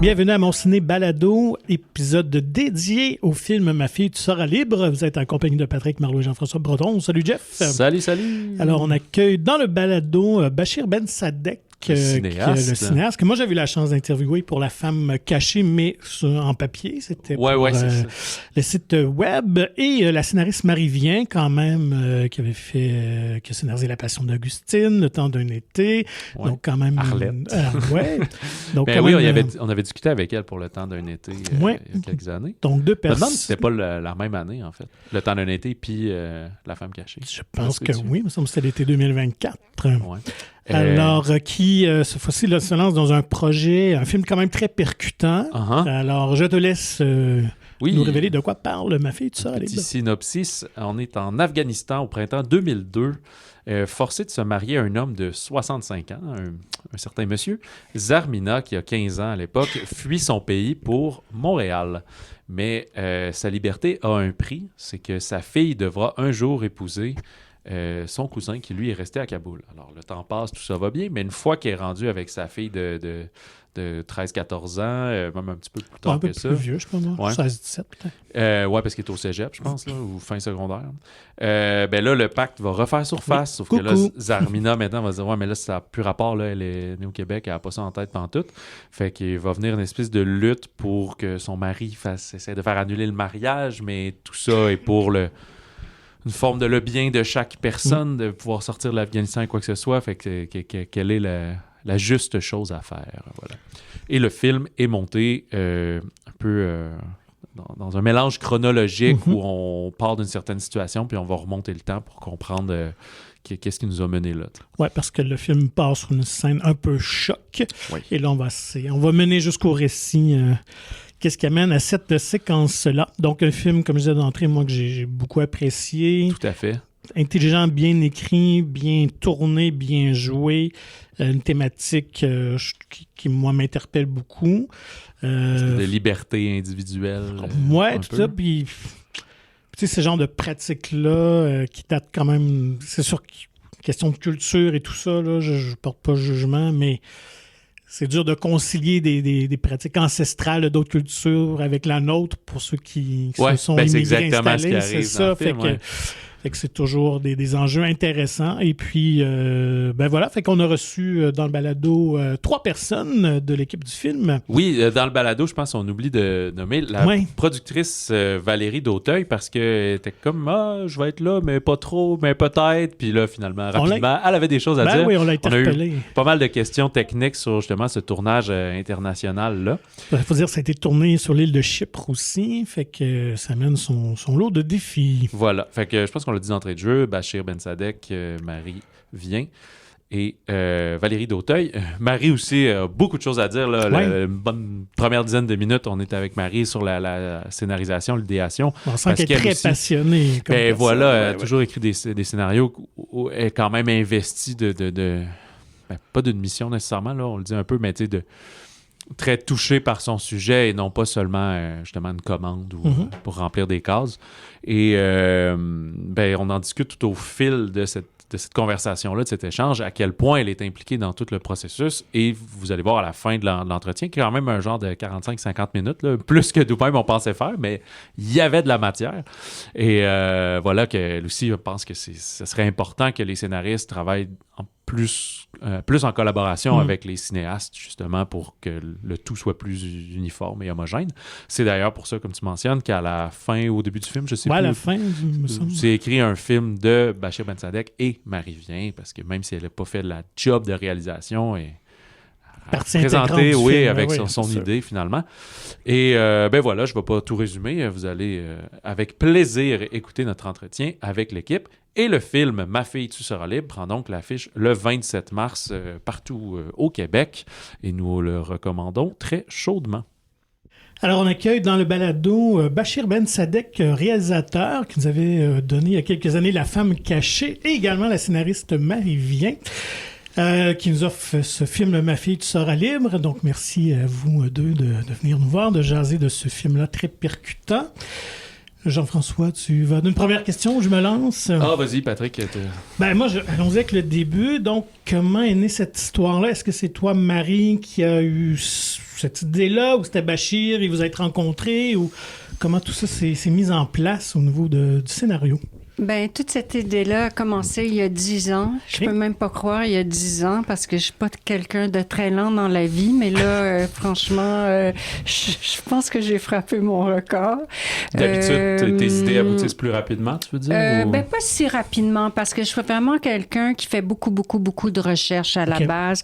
Bienvenue à mon ciné balado, épisode dédié au film Ma fille, tu seras libre. Vous êtes en compagnie de Patrick Marleau et Jean-François Breton. Salut Jeff. Salut, salut. Alors, on accueille dans le balado Bachir Ben Sadek, le cinéaste, que moi j'avais eu la chance d'interviewer pour La Femme cachée, mais en papier. C'était pour le site web. Et la scénariste Marie Vien, quand même, qui a scénarisé La Passion d'Augustine, Le temps d'un été. Ouais. Donc, quand même. Arlette. Donc, ben oui, on avait discuté avec elle pour Le temps d'un été il y a quelques années. Donc, deux personnes. Je me demande si c'était pas la même année, en fait. Le temps d'un été, puis La Femme cachée. Je pense que oui, il me semble que c'était l'été 2024. Ouais. Alors, qui, cette fois-ci, là, se lance dans un projet, un film quand même très percutant. Alors, je te laisse nous révéler de quoi parle Ma fille, tu seras libre. Petit synopsis, on est en Afghanistan au printemps 2002, forcé de se marier à un homme de 65 ans, un certain monsieur. Zarmina, qui a 15 ans à l'époque, fuit son pays pour Montréal. Mais sa liberté a un prix, c'est que sa fille devra un jour épouser son cousin qui, lui, est resté à Kaboul. Alors, le temps passe, tout ça va bien, mais une fois qu'il est rendu avec sa fille de 13-14 ans, même un petit peu plus tard que ça. Un peu plus vieux, je pense, moi. 16-17 peut-être. Ouais, parce qu'il est au cégep, je pense, là, ou fin secondaire. Ben là, le pacte va refaire surface, sauf que là, Zarmina, maintenant, va se dire « Ouais, mais là, ça n'a plus rapport, là, elle est née au Québec, elle n'a pas ça en tête pantoute. » Fait qu'il va venir une espèce de lutte pour que son mari essaie de faire annuler le mariage, mais tout ça est pour une forme de le bien de chaque personne, de pouvoir sortir de l'Afghanistan et quoi que ce soit. Fait que quelle est la juste chose à faire. Voilà. Et le film est monté un peu dans un mélange chronologique où on part d'une certaine situation puis on va remonter le temps pour comprendre qu'est-ce qui nous a mené là. Oui, parce que le film passe sur une scène un peu choc. Oui. Et là, on va mener jusqu'au récit. Qu'est-ce qui amène à cette séquence-là? Donc, un film, comme je disais d'entrée, moi, que j'ai beaucoup apprécié. Tout à fait. Intelligent, bien écrit, bien tourné, bien joué. Une thématique qui, moi, m'interpelle beaucoup. De liberté individuelle. Oui, tout ça. Puis, tu sais, ce genre de pratiques-là qui datent quand même... C'est sûr, question de culture et tout ça, là, je porte pas de jugement, mais... C'est dur de concilier des pratiques ancestrales d'autres cultures avec la nôtre pour ceux qui se sont immigrés installés. C'est ça, fait que c'est toujours des enjeux intéressants. Et puis, voilà, fait qu'on a reçu dans le balado 3 personnes de l'équipe du film. Oui, dans le balado, je pense qu'on oublie de nommer la productrice Valérie Dauteuil parce qu'elle était comme « je vais être là, mais pas trop, mais peut-être. » Puis là, finalement, rapidement, elle avait des choses à dire. Oui, on l'a interpellée. On a eu pas mal de questions techniques sur justement ce tournage international-là. Il faut dire que ça a été tourné sur l'île de Chypre aussi, fait que ça amène son lot de défis. Voilà, fait que je pense qu'on l'a dit d'entrée de jeu, Bachir Ben Sadek, Marie Vien et Valérie Dauteuil. Marie aussi a beaucoup de choses à dire. Là, une bonne première dizaine de minutes, on est avec Marie sur la scénarisation, l'idéation. On sent qu'elle est très passionnée. Elle a toujours écrit des scénarios où elle est quand même investie pas d'une mission nécessairement, là, on le dit un peu, mais tu sais, très touché par son sujet et non pas seulement justement une commande ou pour remplir des cases. Et on en discute tout au fil de cette conversation-là, de cet échange, à quel point elle est impliquée dans tout le processus. Et vous allez voir à la fin de l'entretien, qui est quand même un genre de 45-50 minutes, là, plus que nous-mêmes on pensait faire, mais il y avait de la matière. Et voilà qu'elle aussi pense que ce serait important que les scénaristes travaillent plus en collaboration avec les cinéastes, justement, pour que le tout soit plus uniforme et homogène. C'est d'ailleurs pour ça, comme tu mentionnes, qu'à la fin, au début du film, je sais plus... à la fin, me semble. C'est écrit un film de Bachir Ben Sadek et Marie Vien, parce que même si elle n'a pas fait la job de réalisation, elle a présenté, avec son idée, finalement. Et voilà, je ne vais pas tout résumer. Vous allez, avec plaisir, écouter notre entretien avec l'équipe. Et le film « Ma fille, tu seras libre » prend donc l'affiche le 27 mars partout au Québec. Et nous le recommandons très chaudement. Alors, on accueille dans le balado Bachir Ben Sadek, réalisateur, qui nous avait donné il y a quelques années La Femme cachée, et également la scénariste Marie Vien, qui nous offre ce film « Ma fille, tu seras libre ». Donc, merci à vous deux de venir nous voir, de jaser de ce film-là très percutant. Jean-François, tu vas d'une première question, je me lance. Ah, vas-y, Patrick. Moi, allons-y avec le début. Donc, comment est née cette histoire-là? Est-ce que c'est toi, Marie, qui a eu cette idée-là, ou c'était Bachir, et vous êtes rencontrés, ou comment tout ça s'est mis en place au niveau du scénario? Toute cette idée-là a commencé il y a 10 ans. Je peux même pas croire il y a 10 ans parce que je suis pas quelqu'un de très lent dans la vie, mais là, franchement, je pense que j'ai frappé mon record. D'habitude, tes idées aboutissent plus rapidement, tu veux dire? Pas si rapidement parce que je suis vraiment quelqu'un qui fait beaucoup de recherches à la base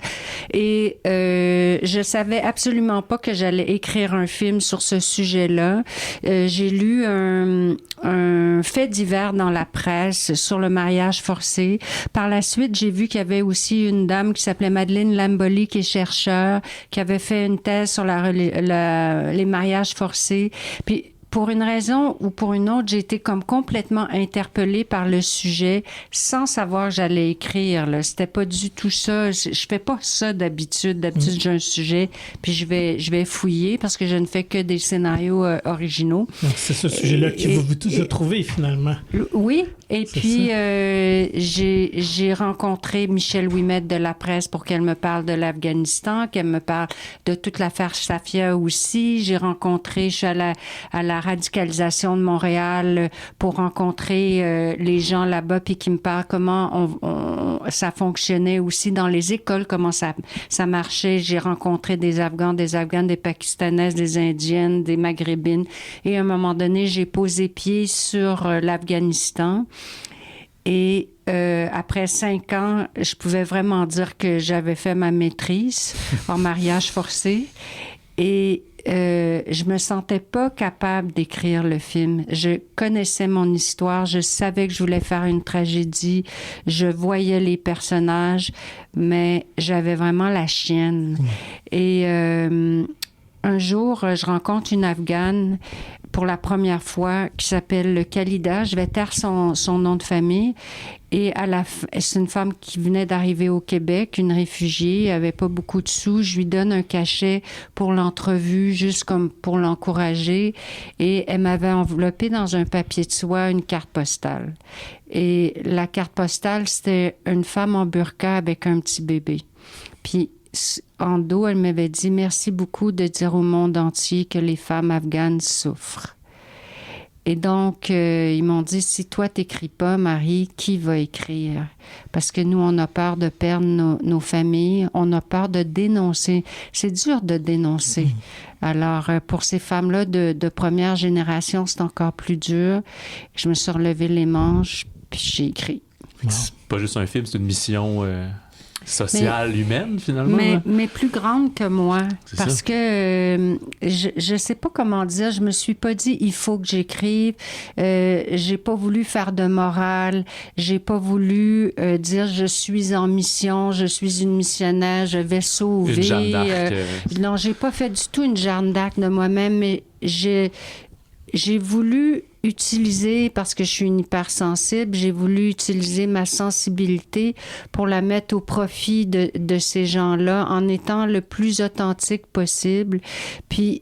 et je savais absolument pas que j'allais écrire un film sur ce sujet-là. J'ai lu un fait divers dans la presse sur le mariage forcé. Par la suite, j'ai vu qu'il y avait aussi une dame qui s'appelait Madeleine Lamboli, qui est chercheure, qui avait fait une thèse sur les mariages forcés. Puis, pour une raison ou pour une autre, j'ai été comme complètement interpellée par le sujet sans savoir que j'allais écrire. Là. C'était pas du tout ça. Je fais pas ça d'habitude. D'habitude, j'ai un sujet, puis je vais fouiller parce que je ne fais que des scénarios originaux. Donc, c'est ce sujet-là qui vous a trouvé, finalement. Oui. Et puis, j'ai rencontré Michèle Ouimet de la presse pour qu'elle me parle de l'Afghanistan, qu'elle me parle de toute l'affaire Safia aussi. Je suis à la radicalisation de Montréal pour rencontrer les gens là-bas puis qui me parlent comment ça fonctionnait aussi dans les écoles, comment ça marchait. J'ai rencontré des Afghans, des Pakistanaises, des Indiennes, des Maghrébines. Et à un moment donné, j'ai posé pied sur l'Afghanistan. Et après 5 ans, je pouvais vraiment dire que j'avais fait ma maîtrise en mariage forcé. Et je me sentais pas capable d'écrire le film. Je connaissais mon histoire, je savais que je voulais faire une tragédie, je voyais les personnages, mais j'avais vraiment la chienne. Et un jour, je rencontre une Afghane pour la première fois qui s'appelle Khalida. Je vais taire son nom de famille. Et c'est une femme qui venait d'arriver au Québec, une réfugiée, elle avait pas beaucoup de sous. Je lui donne un cachet pour l'entrevue, juste comme pour l'encourager. Et elle m'avait enveloppé dans un papier de soie une carte postale. Et la carte postale, c'était une femme en burqa avec un petit bébé. Puis en dos, elle m'avait dit « Merci beaucoup de dire au monde entier que les femmes afghanes souffrent. » Et donc, ils m'ont dit, si toi, t'écris pas, Marie, qui va écrire? Parce que nous, on a peur de perdre nos familles, on a peur de dénoncer. C'est dur de dénoncer. Alors, pour ces femmes-là de première génération, c'est encore plus dur. Je me suis relevé les manches, puis j'ai écrit. Wow. C'est pas juste un film, c'est une mission sociale, humaine, finalement. Mais plus grande que moi. C'est parce ça. Que je sais pas comment dire, je me suis pas dit il faut que j'écrive. J'ai pas voulu faire de morale. J'ai pas voulu dire je suis en mission, je suis une missionnaire, je vais sauver. Une Jeanne d'Arc. Non, j'ai pas fait du tout une Jeanne d'Arc de moi-même, mais j'ai voulu utiliser, parce que je suis une hypersensible, j'ai voulu utiliser ma sensibilité pour la mettre au profit de ces gens-là en étant le plus authentique possible. Puis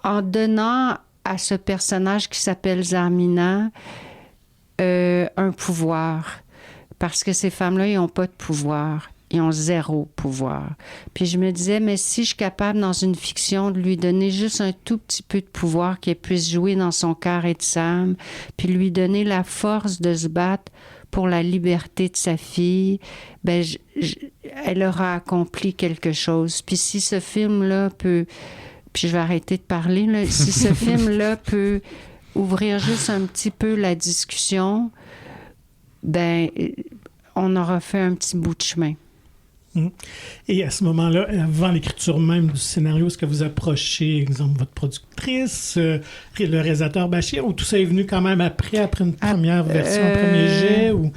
en donnant à ce personnage qui s'appelle Zarmina un pouvoir. Parce que ces femmes-là, ils n'ont pas de pouvoir. Ils ont 0 pouvoir. Puis je me disais, mais si je suis capable, dans une fiction, de lui donner juste un tout petit peu de pouvoir, qu'elle puisse jouer dans son cœur et de sa âme, puis lui donner la force de se battre pour la liberté de sa fille, elle aura accompli quelque chose. Puis si ce film-là peut... Puis je vais arrêter de parler, là. Si ce film-là peut ouvrir juste un petit peu la discussion, on aura fait un petit bout de chemin. Et à ce moment-là, avant l'écriture même du scénario, est-ce que vous approchez, exemple, votre productrice, le réalisateur Bachir, ou tout ça est venu quand même après une première version, un premier jet? Ou...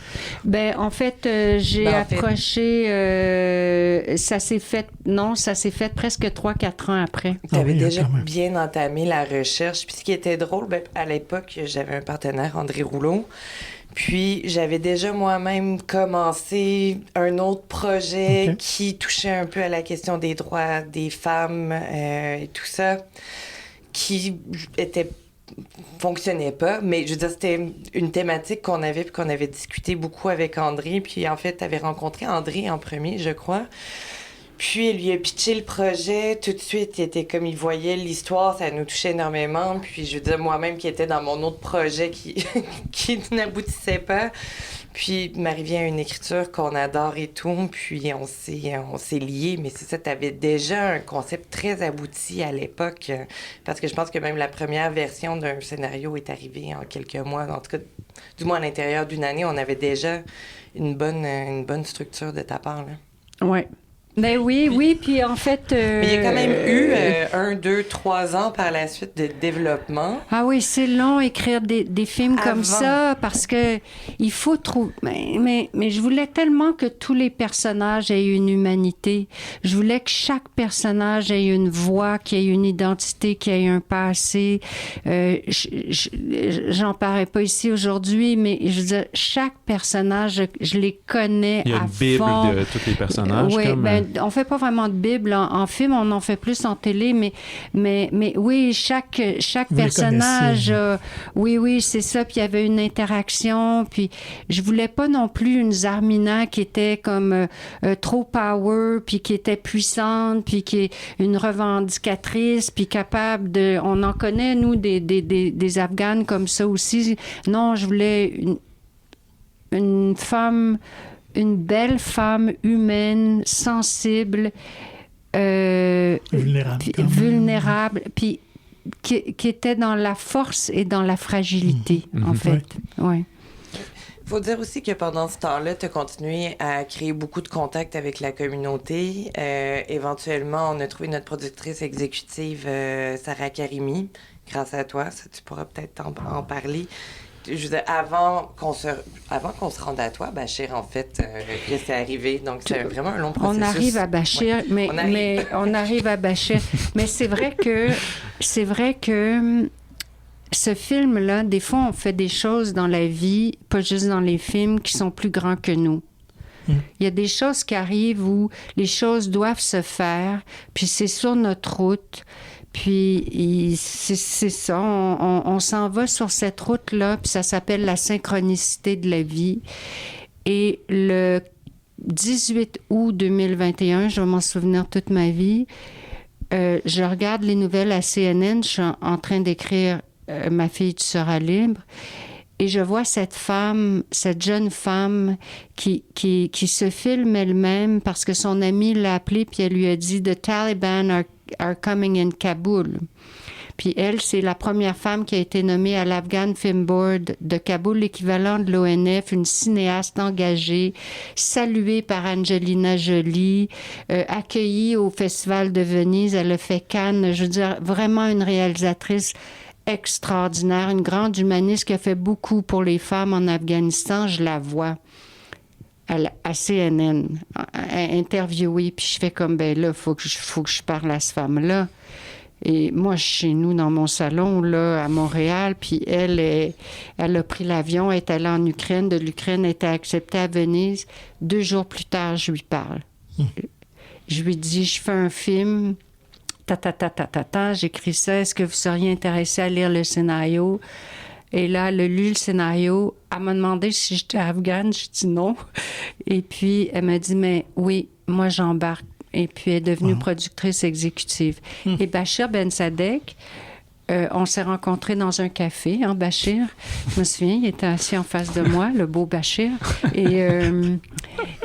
en fait, j'ai approché... ça s'est fait presque 3-4 ans après. Tu avais déjà bien entamé la recherche. Puis ce qui était drôle, à l'époque, j'avais un partenaire, André Rouleau. Puis, j'avais déjà moi-même commencé un autre projet qui touchait un peu à la question des droits des femmes et tout ça, qui était fonctionnait pas. Mais je veux dire, c'était une thématique qu'on avait puis qu'on avait discuté beaucoup avec André. Puis en fait, t'avais rencontré André en premier, je crois. Puis il lui a pitché le projet tout de suite. Il était comme, il voyait l'histoire, ça nous touchait énormément. Puis je veux dire, moi-même qui étais dans mon autre projet qui n'aboutissait pas. Puis il m'arrivait une écriture qu'on adore et tout. Puis on s'est liés. Mais c'est ça, t'avais déjà un concept très abouti à l'époque. Parce que je pense que même la première version d'un scénario est arrivée en quelques mois. En tout cas, du moins à l'intérieur d'une année, on avait déjà une bonne structure de ta part, là. Ouais. Ben oui, puis en fait... Mais il y a quand même eu 1, 2, 3 ans par la suite de développement. Ah oui, c'est long écrire des films comme ça parce que il faut trouver... Mais je voulais tellement que tous les personnages aient une humanité. Je voulais que chaque personnage ait une voix, qu'il ait une identité, qu'il ait un passé. J'en parlerai pas ici aujourd'hui, mais je veux dire, chaque personnage, je les connais à fond. Il y a une bible de tous les personnages. Oui, comme... on fait pas vraiment de Bible en film, on en fait plus en télé, mais oui, chaque personnage, oui, c'est ça. Puis il y avait une interaction. Puis je voulais pas non plus une Zarmina qui était comme trop power, puis qui était puissante, puis qui est une revendicatrice, puis capable de. On en connaît nous des Afghanes comme ça aussi. Non, je voulais une femme. Une belle femme humaine, sensible, vulnérable, puis qui était dans la force et dans la fragilité, en fait. Ouais. Faut dire aussi que pendant ce temps-là, tu as continué à créer beaucoup de contacts avec la communauté. Éventuellement, on a trouvé notre productrice exécutive, Sarah Karimi, grâce à toi. Ça, tu pourras peut-être en parler. Je veux dire, avant qu'on se rende à toi, Bachir, en fait, que c'est arrivé. Donc, c'est vraiment un long processus. On arrive à Bachir, mais on arrive à Bachir. Mais c'est vrai que ce film-là, des fois, on fait des choses dans la vie, pas juste dans les films, qui sont plus grands que nous. Il y a des choses qui arrivent où les choses doivent se faire, puis c'est sur notre route. Puis, c'est ça, on s'en va sur cette route-là, puis ça s'appelle la synchronicité de la vie. Et le 18 août 2021, je vais m'en souvenir toute ma vie, je regarde les nouvelles à CNN, je suis en train d'écrire « Ma fille, tu seras libre », et je vois cette jeune femme qui se filme elle-même parce que son amie l'a appelée, puis elle lui a dit « The Taliban are coming in Kaboul ». Puis elle, c'est la première femme qui a été nommée à l'Afghan Film Board de Kaboul, l'équivalent de l'ONF, une cinéaste engagée, saluée par Angelina Jolie, accueillie au Festival de Venise, elle a fait Cannes, je veux dire, vraiment une réalisatrice extraordinaire, une grande humaniste qui a fait beaucoup pour les femmes en Afghanistan. Je la vois à CNN, interviewée, puis je fais comme, ben là, faut que je parle à cette femme-là. Et moi, chez nous, dans mon salon, là, à Montréal, puis elle a pris l'avion, elle est allée en Ukraine, de l'Ukraine, elle était acceptée à Venise. 2 jours plus tard, je lui parle. Je lui dis, je fais un film, j'écris ça, est-ce que vous seriez intéressé à lire le scénario? Et là, elle a lu le scénario, elle m'a demandé si j'étais afghane, je dis non. Et puis, elle m'a dit, mais oui, moi, j'embarque. Et puis, elle est devenue productrice exécutive. Et Bachir Bensadek, on s'est rencontrés dans un café, hein, Bachir. Je me souviens, il était assis en face de moi, le beau Bachir. Et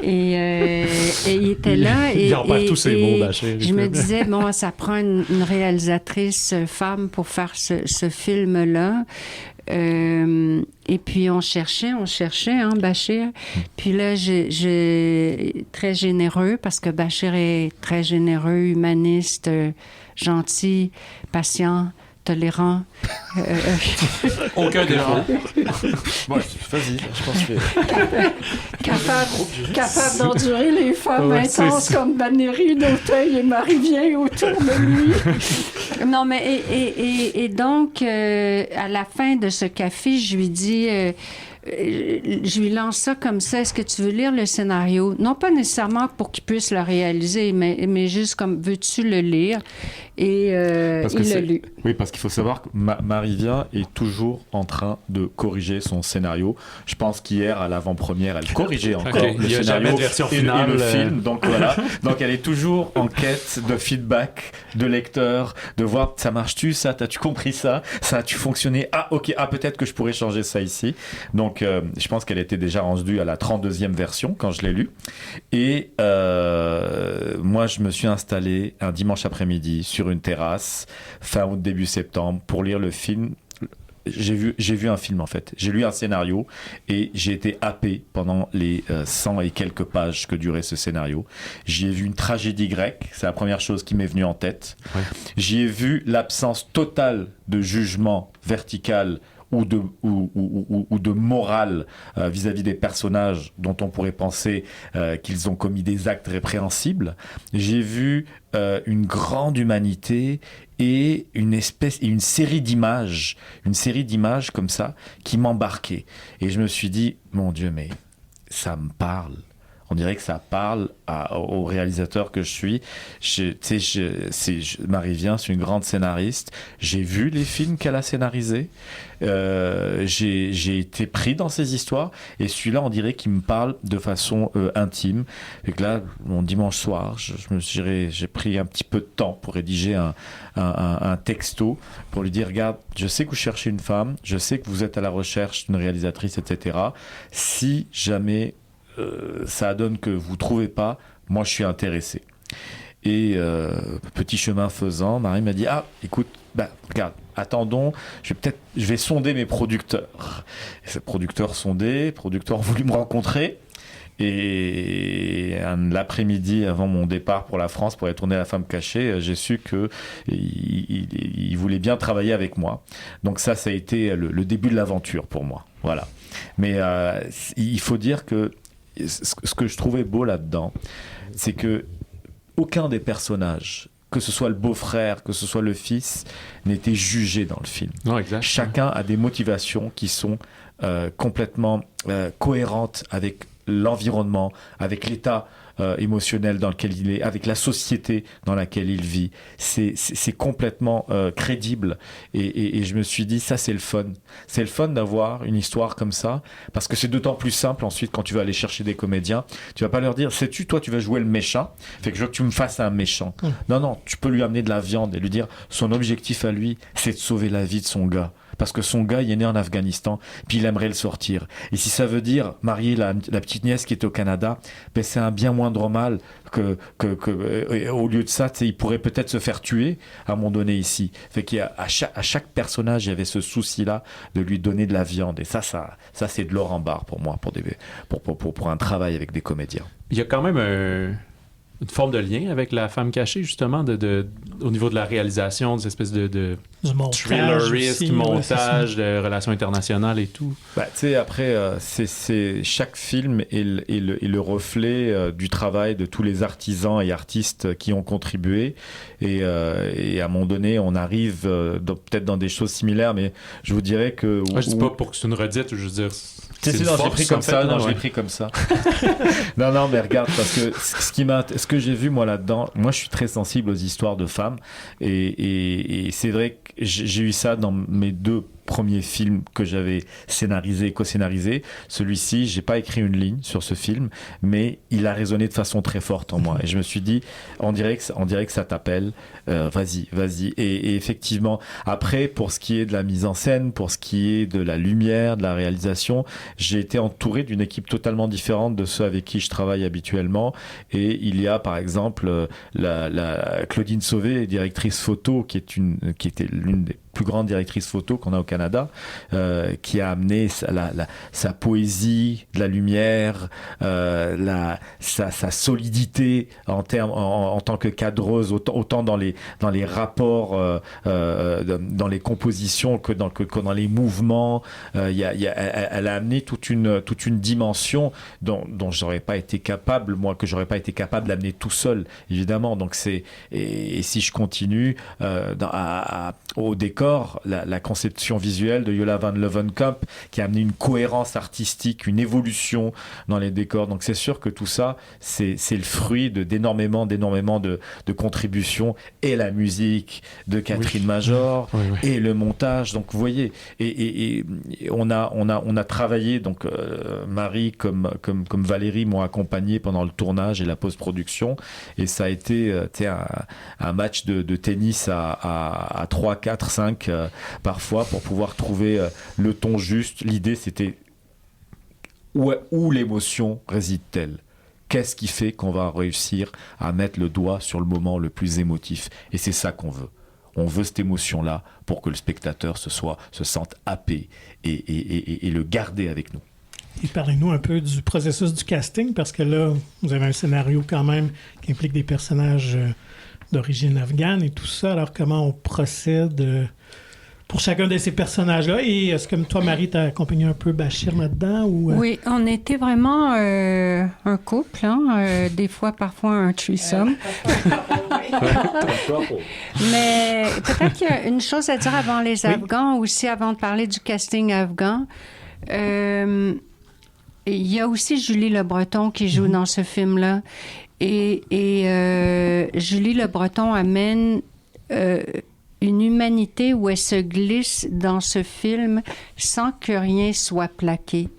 il était là. Il en perd tous ses mots, Bachir. Je me disais, bon, ça prend une réalisatrice femme pour faire ce film-là. Et puis, on cherchait, hein, Bachir. Puis là, j'ai très généreux, parce que Bachir est très généreux, humaniste, gentil, patient, tolérant. Aucun défaut. Ouais, vas-y, je pense que... capable d'endurer les femmes intenses comme Valérie d'Auteuil et Marie-Vien autour de lui. Non, mais et donc, à la fin de ce café, je lui dis... je lui lance ça comme ça. Est-ce que tu veux lire le scénario? Non pas nécessairement pour qu'il puisse le réaliser, mais juste comme, veux-tu le lire? Et il l'a lu. Oui, parce qu'il faut savoir que Marie-Vien est toujours en train de corriger son scénario. Je pense qu'hier, à l'avant-première, elle corrigeait encore le Il y a scénario jamais de version et finale, le film. Donc voilà. Donc elle est toujours en quête de feedback de lecteur, de voir ça marche-tu, ça, t'as-tu compris ça, ça a-tu fonctionné, ah ok, ah peut-être que je pourrais changer ça ici. Donc je pense qu'elle était déjà rendue à la 32e version quand je l'ai lu. Et moi, je me suis installé un dimanche après-midi sur une terrasse, fin août, début septembre, pour lire le film. J'ai vu un film en fait. J'ai lu un scénario et j'ai été happé pendant les 100 et quelques pages que durait ce scénario. J'y ai vu une tragédie grecque, c'est la première chose qui m'est venue en tête. Ouais. J'y ai vu l'absence totale de jugement vertical ou de morale vis-à-vis des personnages dont on pourrait penser qu'ils ont commis des actes répréhensibles. J'ai vu une grande humanité et une série d'images comme ça qui m'embarquaient. Et je me suis dit, mon Dieu, mais ça me parle. On dirait que ça parle au réalisateur que je suis. Marie-Vien, c'est une grande scénariste. J'ai vu les films qu'elle a scénarisés. J'ai été pris dans ces histoires. Et celui-là, on dirait qu'il me parle de façon intime. Et que là, mon dimanche soir, j'ai pris un petit peu de temps pour rédiger un texto pour lui dire, regarde, je sais que vous cherchez une femme, je sais que vous êtes à la recherche d'une réalisatrice, etc. Si jamais ça donne que vous trouvez pas, moi je suis intéressé. Et petit chemin faisant, Marie m'a dit, ah écoute, regarde, attendons, je vais sonder mes producteurs. Et ces producteurs sondés, producteurs ont voulu me rencontrer. Et l'après-midi, avant mon départ pour la France, pour aller tourner La Femme cachée, j'ai su qu'il voulait bien travailler avec moi. Donc ça a été le début de l'aventure pour moi. Voilà. Mais il faut dire que ce que je trouvais beau là-dedans, c'est que aucun des personnages, que ce soit le beau-frère, que ce soit le fils, n'était jugé dans le film. Non, exact. Chacun a des motivations qui sont complètement cohérentes avec l'environnement, avec l'état émotionnel dans lequel il est, avec la société dans laquelle il vit. C'est complètement crédible. Et je me suis dit, ça c'est le fun. C'est le fun d'avoir une histoire comme ça, parce que c'est d'autant plus simple ensuite quand tu vas aller chercher des comédiens. Tu vas pas leur dire, sais-tu, toi tu vas jouer le méchant, fait que je veux que tu me fasses un méchant. Non, tu peux lui amener de la viande et lui dire, son objectif à lui, c'est de sauver la vie de son gars. Parce que son gars, il est né en Afghanistan, puis il aimerait le sortir. Et si ça veut dire marier la petite nièce qui est au Canada, ben c'est un bien moindre mal que au lieu de ça, il pourrait peut-être se faire tuer à un moment donné ici. Fait qu'il y a, à chaque personnage, il y avait ce souci-là de lui donner de la viande. Et ça c'est de l'or en barre pour moi, pour un travail avec des comédiens. Il y a quand même une forme de lien avec La Femme cachée, justement, au niveau de la réalisation, des espèces de thrillerisque, montage, de relations internationales et tout. Tu sais, après, chaque film est le reflet du travail de tous les artisans et artistes qui ont contribué. Et à un moment donné, on arrive peut-être dans des choses similaires, mais je vous dirais que... je dis pas pour que c'est une redite, je veux dire... je l'ai pris comme ça. Je l'ai pris comme ça. non, mais regarde, parce que ce que j'ai vu moi là-dedans, moi je suis très sensible aux histoires de femmes et c'est vrai que j'ai eu ça dans mes deux premier film que j'avais scénarisé et co-scénarisé. Celui-ci, j'ai pas écrit une ligne sur ce film, mais il a résonné de façon très forte en moi. Et je me suis dit, on dirait que ça t'appelle. Vas-y. Et effectivement, après, pour ce qui est de la mise en scène, pour ce qui est de la lumière, de la réalisation, j'ai été entouré d'une équipe totalement différente de ceux avec qui je travaille habituellement. Et il y a, par exemple, la Claudine Sauvé, directrice photo, qui était l'une des plus grande directrice photo qu'on a au Canada, qui a amené sa poésie, de la lumière, sa solidité en tant que cadreuse, autant dans les rapports, dans les compositions que dans les mouvements. Elle a amené toute une dimension dont j'aurais pas été capable, que j'aurais pas été capable d'amener tout seul, évidemment. Donc et si je continue au décor, j'adore la conception visuelle de Jola van Leeuwenkamp, qui a amené une cohérence artistique, une évolution dans les décors. Donc c'est sûr que tout ça, c'est le fruit d'énormément de contributions, et la musique de Catherine Major, et le montage. Donc vous voyez, et on a travaillé, donc Marie comme Valérie m'ont accompagné pendant le tournage et la post-production, et ça a été un match de tennis à 3, 4, 5 parfois, pour pouvoir trouver le ton juste. L'idée, c'était où l'émotion réside-t-elle ? Qu'est-ce qui fait qu'on va réussir à mettre le doigt sur le moment le plus émotif ? Et c'est ça qu'on veut. On veut cette émotion-là pour que le spectateur se sente happé et le garder avec nous. Et parlez-nous un peu du processus du casting, parce que là, vous avez un scénario quand même qui implique des personnages d'origine afghane et tout ça. Alors, comment on procède pour chacun de ces personnages-là? Et est-ce que toi, Marie, t'as accompagné un peu Bachir là-dedans? Ou, Oui, on était vraiment un couple, hein? Des fois, parfois un threesome. Mais peut-être qu'il y a une chose à dire avant les Afghans, aussi avant de parler du casting afghan. Il y a aussi Julie Le Breton qui joue dans ce film-là. Et Julie Le Breton amène une humanité où elle se glisse dans ce film sans que rien soit plaqué.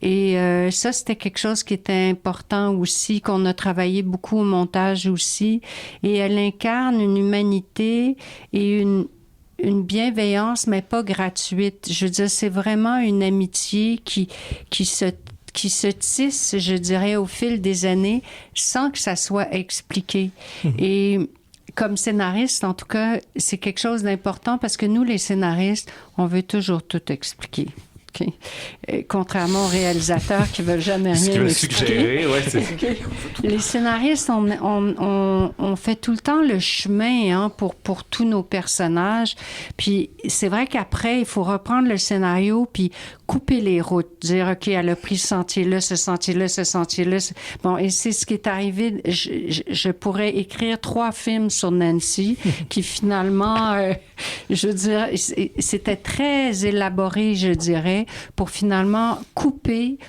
Et ça, c'était quelque chose qui était important aussi, qu'on a travaillé beaucoup au montage aussi. Et elle incarne une humanité et une bienveillance, mais pas gratuite. Je veux dire, c'est vraiment une amitié qui se tisse, je dirais, au fil des années, sans que ça soit expliqué. Et comme scénariste, en tout cas, c'est quelque chose d'important, parce que nous, les scénaristes, on veut toujours tout expliquer. Okay. Contrairement aux réalisateurs qui veulent jamais rien expliquer. Les scénaristes, on fait tout le temps le chemin pour tous nos personnages. Puis c'est vrai qu'après, il faut reprendre le scénario puis couper les routes, dire OK, elle a pris ce sentier-là, ce sentier-là, ce sentier-là. Bon, et c'est ce qui est arrivé. Je pourrais écrire 3 films sur Nancy qui finalement, je veux dire, c'était très élaboré, je dirais, pour finalement couper,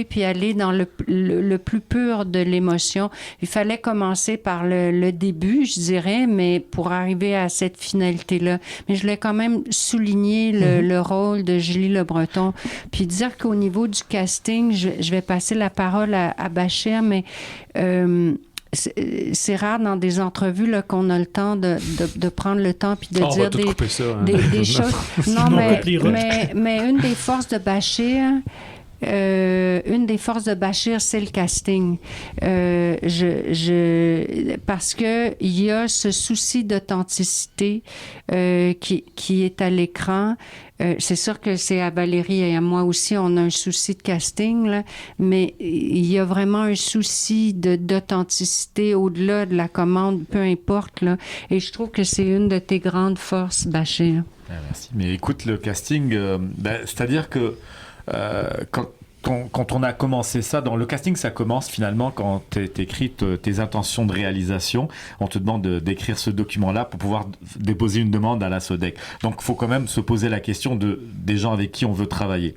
puis aller dans le plus pur de l'émotion. Il fallait commencer par le début, je dirais, mais pour arriver à cette finalité-là. Mais je voulais quand même souligner le rôle de Julie Le Breton, puis dire qu'au niveau du casting, je vais passer la parole à Bachir, mais c'est rare dans des entrevues là, qu'on a le temps de prendre le temps puis de dire des choses. Non, mais une des forces de Bachir, c'est le casting. Parce que il y a ce souci d'authenticité qui est à l'écran. C'est sûr que c'est à Valérie et à moi aussi, on a un souci de casting, là, mais il y a vraiment un souci d'authenticité au-delà de la commande, peu importe. Là, et je trouve que c'est une de tes grandes forces, Bachir. Merci. Mais écoute, le casting, c'est-à-dire que quand on a commencé ça, dans le casting, ça commence finalement quand t'écris tes intentions de réalisation. On te demande d'écrire ce document-là pour pouvoir déposer une demande à la SODEC. Donc, il faut quand même se poser la question des gens avec qui on veut travailler.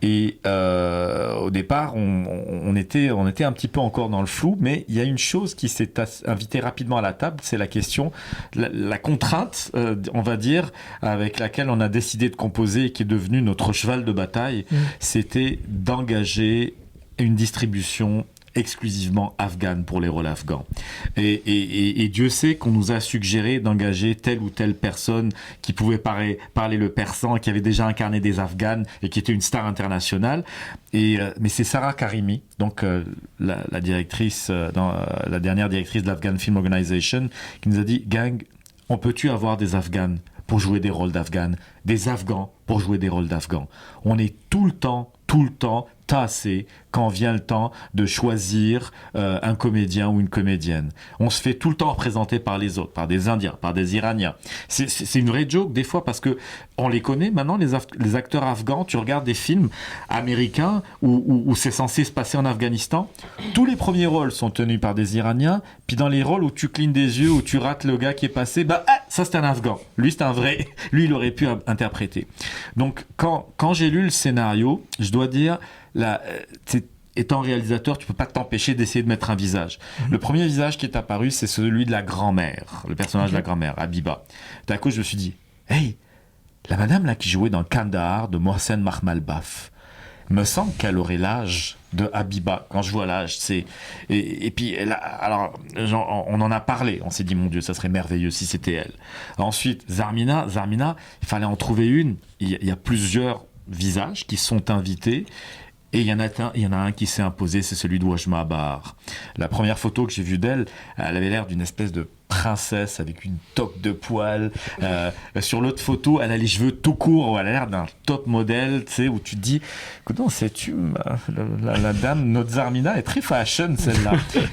Et au départ, on était un petit peu encore dans le flou, mais il y a une chose qui s'est invitée rapidement à la table, c'est la question, la contrainte, on va dire, avec laquelle on a décidé de composer et qui est devenue notre cheval de bataille, c'était d'engager une distribution exclusivement afghane pour les rôles afghans. Et Dieu sait qu'on nous a suggéré d'engager telle ou telle personne qui pouvait parler le persan, qui avait déjà incarné des Afghanes et qui était une star internationale. Mais c'est Sarah Karimi, donc la directrice, la dernière directrice de l'Afghan Film Organization, qui nous a dit « Gang, on peut-tu avoir des Afghanes pour jouer des rôles d'Afghanes, des Afghans pour jouer des rôles d'Afghans. On est tout le temps tassé quand vient le temps de choisir un comédien ou une comédienne. On se fait tout le temps représenter par les autres, par des Indiens, par des Iraniens. C'est une vraie joke des fois parce que on les connaît maintenant, les acteurs afghans. Tu regardes des films américains où c'est censé se passer en Afghanistan. Tous les premiers rôles sont tenus par des Iraniens. Puis dans les rôles où tu clignes des yeux, où tu rates le gars qui est passé, ça c'est un Afghan. Lui c'est un vrai. Lui il aurait pu interpréter. Donc quand j'ai lu le scénario, je dois dire étant réalisateur, tu peux pas t'empêcher d'essayer de mettre un visage. Le premier visage qui est apparu, c'est celui de la grand-mère, le personnage de la grand-mère, Habiba. D'un coup, je me suis dit, hey, la madame là qui jouait dans Kandahar de Mohsen Mahmalbaf, me semble qu'elle aurait l'âge de Habiba. Quand je vois l'âge, et puis alors on en a parlé. On s'est dit mon Dieu, ça serait merveilleux si c'était elle. Ensuite, Zarmina, il fallait en trouver une. Il y a plusieurs visages qui sont invités. Et il y en a un qui s'est imposé, c'est celui de Wajma Bahar. La première photo que j'ai vue d'elle, elle avait l'air d'une espèce de princesse avec une toque de poils. Sur l'autre photo, elle a les cheveux tout courts, elle a l'air d'un top modèle, tu sais, où tu te dis, écoute, non, la dame, notre Zarmina est très fashion, celle-là.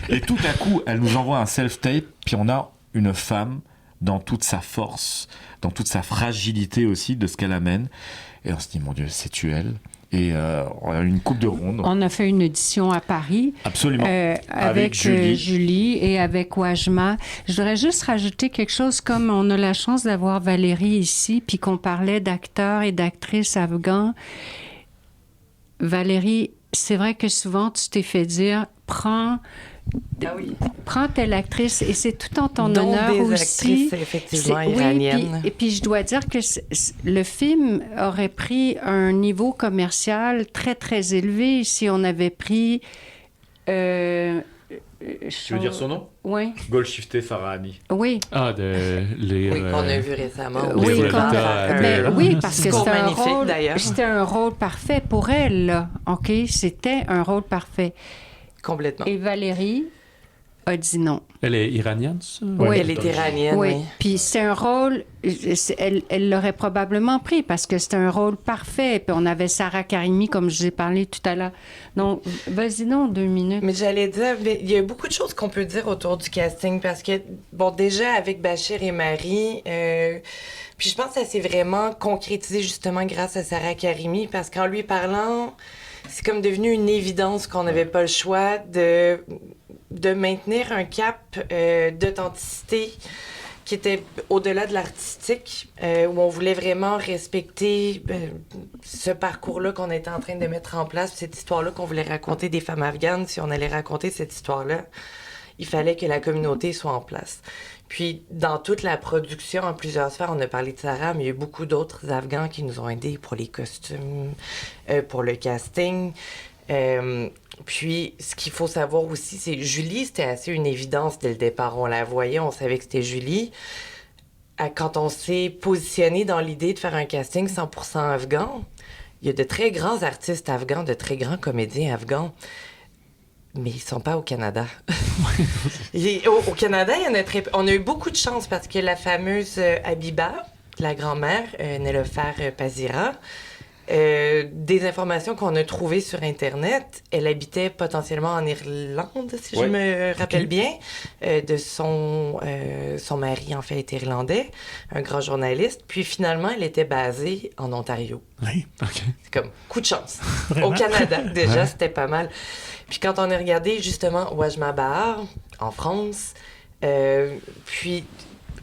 Et tout à coup, elle nous envoie un self-tape, puis on a une femme dans toute sa force, dans toute sa fragilité aussi de ce qu'elle amène. Et on se dit, mon Dieu, c'est-tu elle ? Et on a eu une coupe de ronde. On a fait une audition à Paris. Absolument. Avec Julie et avec Wajma. Je voudrais juste rajouter quelque chose, comme on a la chance d'avoir Valérie ici, puis qu'on parlait d'acteurs et d'actrices afghans. Valérie, c'est vrai que souvent tu t'es fait dire, prends telle actrice, et c'est tout en ton honneur des aussi. Actrices, effectivement, iraniennes. Oui, puis je dois dire que le film aurait pris un niveau commercial très, très élevé si on avait pris... Tu veux dire son nom? Oui. Golshifteh Farahani. Oui. Ah, de lire... Oui, qu'on a vu récemment. Oui, parce que c'était un rôle parfait pour elle, là. OK? C'était un rôle parfait. Complètement. Et Valérie a dit non. Elle est iranienne, ça? Oui, elle est iranienne, oui. Puis c'est un rôle, elle l'aurait probablement pris parce que c'est un rôle parfait. Puis on avait Sarah Karimi, comme je vous ai parlé tout à l'heure. Donc, vas-y donc, 2 minutes. Mais j'allais dire, il y a beaucoup de choses qu'on peut dire autour du casting parce que, bon, déjà avec Bachir et Marie, puis je pense que ça s'est vraiment concrétisé justement grâce à Sarah Karimi parce qu'en lui parlant, c'est comme devenu une évidence qu'on n'avait pas le choix de maintenir un cap d'authenticité qui était au-delà de l'artistique, où on voulait vraiment respecter ce parcours-là qu'on était en train de mettre en place, cette histoire-là qu'on voulait raconter des femmes afghanes. Si on allait raconter cette histoire-là, il fallait que la communauté soit en place. Puis, dans toute la production, en plusieurs sphères, on a parlé de Sarah, mais il y a beaucoup d'autres Afghans qui nous ont aidés pour les costumes, pour le casting. Puis, ce qu'il faut savoir aussi, c'est Julie, c'était assez une évidence dès le départ. On la voyait, on savait que c'était Julie. Quand on s'est positionné dans l'idée de faire un casting 100% afghan, il y a de très grands artistes afghans, de très grands comédiens afghans. Mais ils ne sont pas au Canada. Au Canada, on a eu beaucoup de chance parce que la fameuse Habiba, la grand-mère, Nelofer Pazira, des informations qu'on a trouvées sur Internet, elle habitait potentiellement en Irlande, si je me rappelle bien. Son mari, en fait, est irlandais, un grand journaliste. Puis finalement, elle était basée en Ontario. Oui, OK. C'est comme coup de chance. Vraiment? Au Canada, déjà, c'était pas mal. Puis quand on a regardé justement Wajma Bahar en France, puis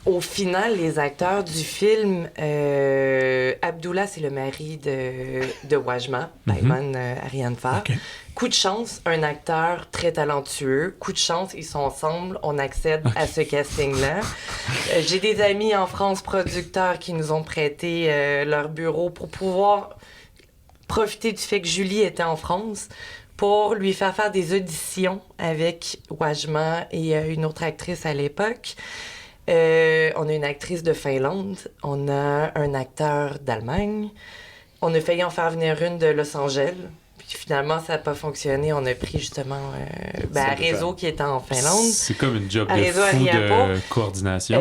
au final, les acteurs du film, Abdullah, c'est le mari de Wajma, Ayman Arianfar. Okay. Coup de chance, un acteur très talentueux. Coup de chance, ils sont ensemble. On accède à ce casting-là. J'ai des amis en France, producteurs, qui nous ont prêté leur bureau pour pouvoir profiter du fait que Julie était en France pour lui faire des auditions avec Wajma et une autre actrice à l'époque. On a une actrice de Finlande, on a un acteur d'Allemagne, on a failli en faire venir une de Los Angeles, Puis finalement, ça n'a pas fonctionné. On a pris justement Réseau qui était en Finlande. C'est comme une job de Réseau fou Ariapo. de coordination.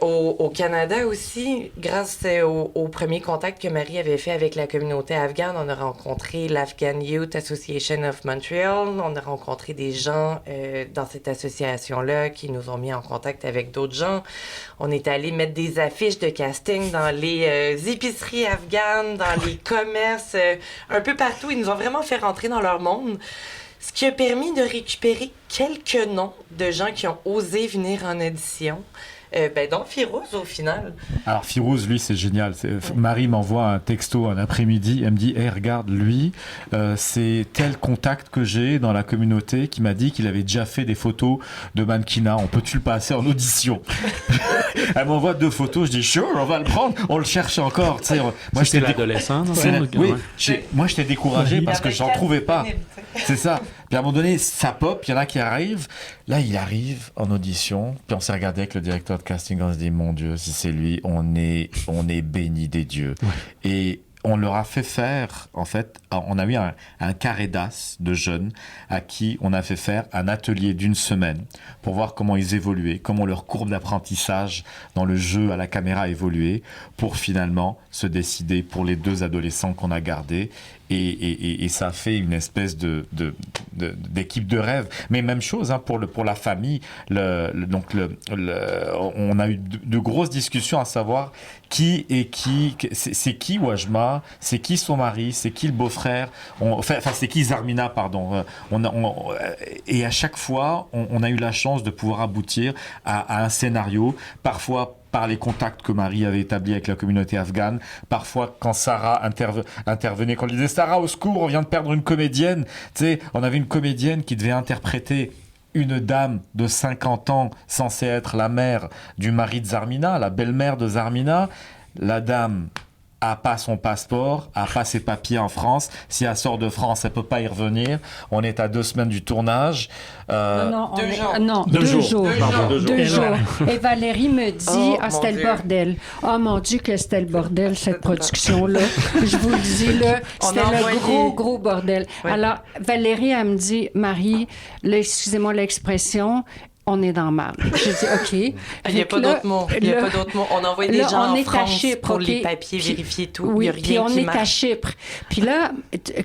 Au Canada aussi, grâce au premier contact que Marie avait fait avec la communauté afghane, on a rencontré l'Afghan Youth Association of Montreal. On a rencontré des gens dans cette association-là qui nous ont mis en contact avec d'autres gens. On est allé mettre des affiches de casting dans les épiceries afghanes, dans les commerces, un peu partout. Ils nous ont vraiment fait rentrer dans leur monde. Ce qui a permis de récupérer quelques noms de gens qui ont osé venir en audition. Donc Firouz, au final. Alors Firouz, lui, c'est génial. Marie m'envoie un texto un après-midi. Elle me dit, hey, regarde, lui, c'est tel contact que j'ai dans la communauté qui m'a dit qu'il avait déjà fait des photos de mannequinat. On peut-tu le passer en audition? Elle m'envoie 2 photos. Je dis, sure, on va le prendre. On le cherche encore. Moi, j'étais l'adolescent. Oui, moi, j'étais découragé parce que j'en trouvais pas. C'est ça. Puis à un moment donné, ça pop, il y en a qui arrivent. Là, il arrive en audition. Puis on s'est regardé avec le directeur de casting. On se dit, mon Dieu, si c'est lui, on est béni des dieux. Ouais. Et on leur a fait faire, en fait, on a eu un carré d'as de jeunes à qui on a fait faire un atelier d'1 semaine pour voir comment ils évoluaient, comment leur courbe d'apprentissage dans le jeu à la caméra évoluait, pour finalement se décider pour les 2 adolescents qu'on a gardés. Et ça a fait une espèce d'équipe de rêve. Mais même chose pour la famille. On a eu de grosses discussions à savoir qui est qui. C'est qui Wajma? C'est qui son mari? C'est qui le beau-frère? C'est qui Zarmina, pardon. Et à chaque fois, on a eu la chance de pouvoir aboutir à un scénario. Parfois par les contacts que Marie avait établis avec la communauté afghane, parfois quand Sarah intervenait, quand on disait « Sarah, au secours, on vient de perdre une comédienne », tu sais, on avait une comédienne qui devait interpréter une dame de 50 ans censée être la mère du mari de Zarmina, la belle-mère de Zarmina. La dame a pas son passeport, a pas ses papiers en France. Si elle sort de France, elle peut pas y revenir. On est à 2 semaines du tournage. 2 jours. Pardon, 2 jours. Et Valérie me dit, c'était le bordel. Oh mon Dieu, que c'était le bordel, cette production-là. Je vous le dis, là, c'était le gros bordel. Ouais. Alors, Valérie, elle me dit, Marie, excusez-moi l'expression, on est dans le mal. J'ai dit, OK. Il n'y a pas d'autres mots. On envoie des gens en France pour les papiers, vérifier tout. Oui, puis on est à Chypre. Puis là,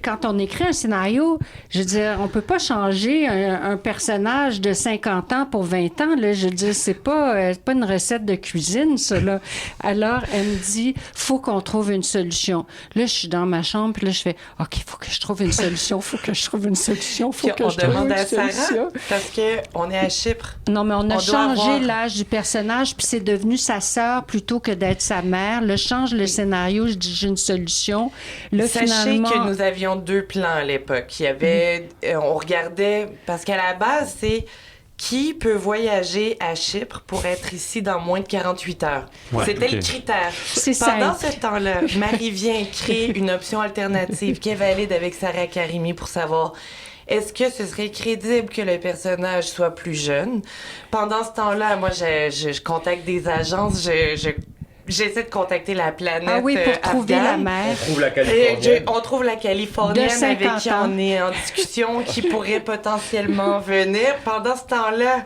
quand on écrit un scénario, je veux dire, on peut pas changer un personnage de 50 ans pour 20 ans. Là. Je veux dire, c'est pas une recette de cuisine, ça. Là. Alors, elle me dit, faut qu'on trouve une solution. Là, je suis dans ma chambre, puis là, je fais, OK, faut que je trouve une solution, faut que je trouve une solution, faut que je trouve une solution. Parce qu'on est à Chypre. Non, mais on a changé l'âge du personnage, puis c'est devenu sa sœur plutôt que d'être sa mère. Là, je change le scénario, je dis j'ai une solution. Là, Sachez que nous avions 2 plans à l'époque. Il y avait, on regardait, parce qu'à la base, c'est qui peut voyager à Chypre pour être ici dans moins de 48 heures. Ouais, c'était le critère. Pendant ce temps-là, Marie vient créer une option alternative qui est valide avec Sarah Karimi pour savoir... Est-ce que ce serait crédible que le personnage soit plus jeune? Pendant ce temps-là, moi, je contacte des agences, j'essaie de contacter la planète pour trouver la mère. On trouve la Californienne. On trouve la Californienne avec qui on est en discussion, qui pourrait potentiellement venir. Pendant ce temps-là,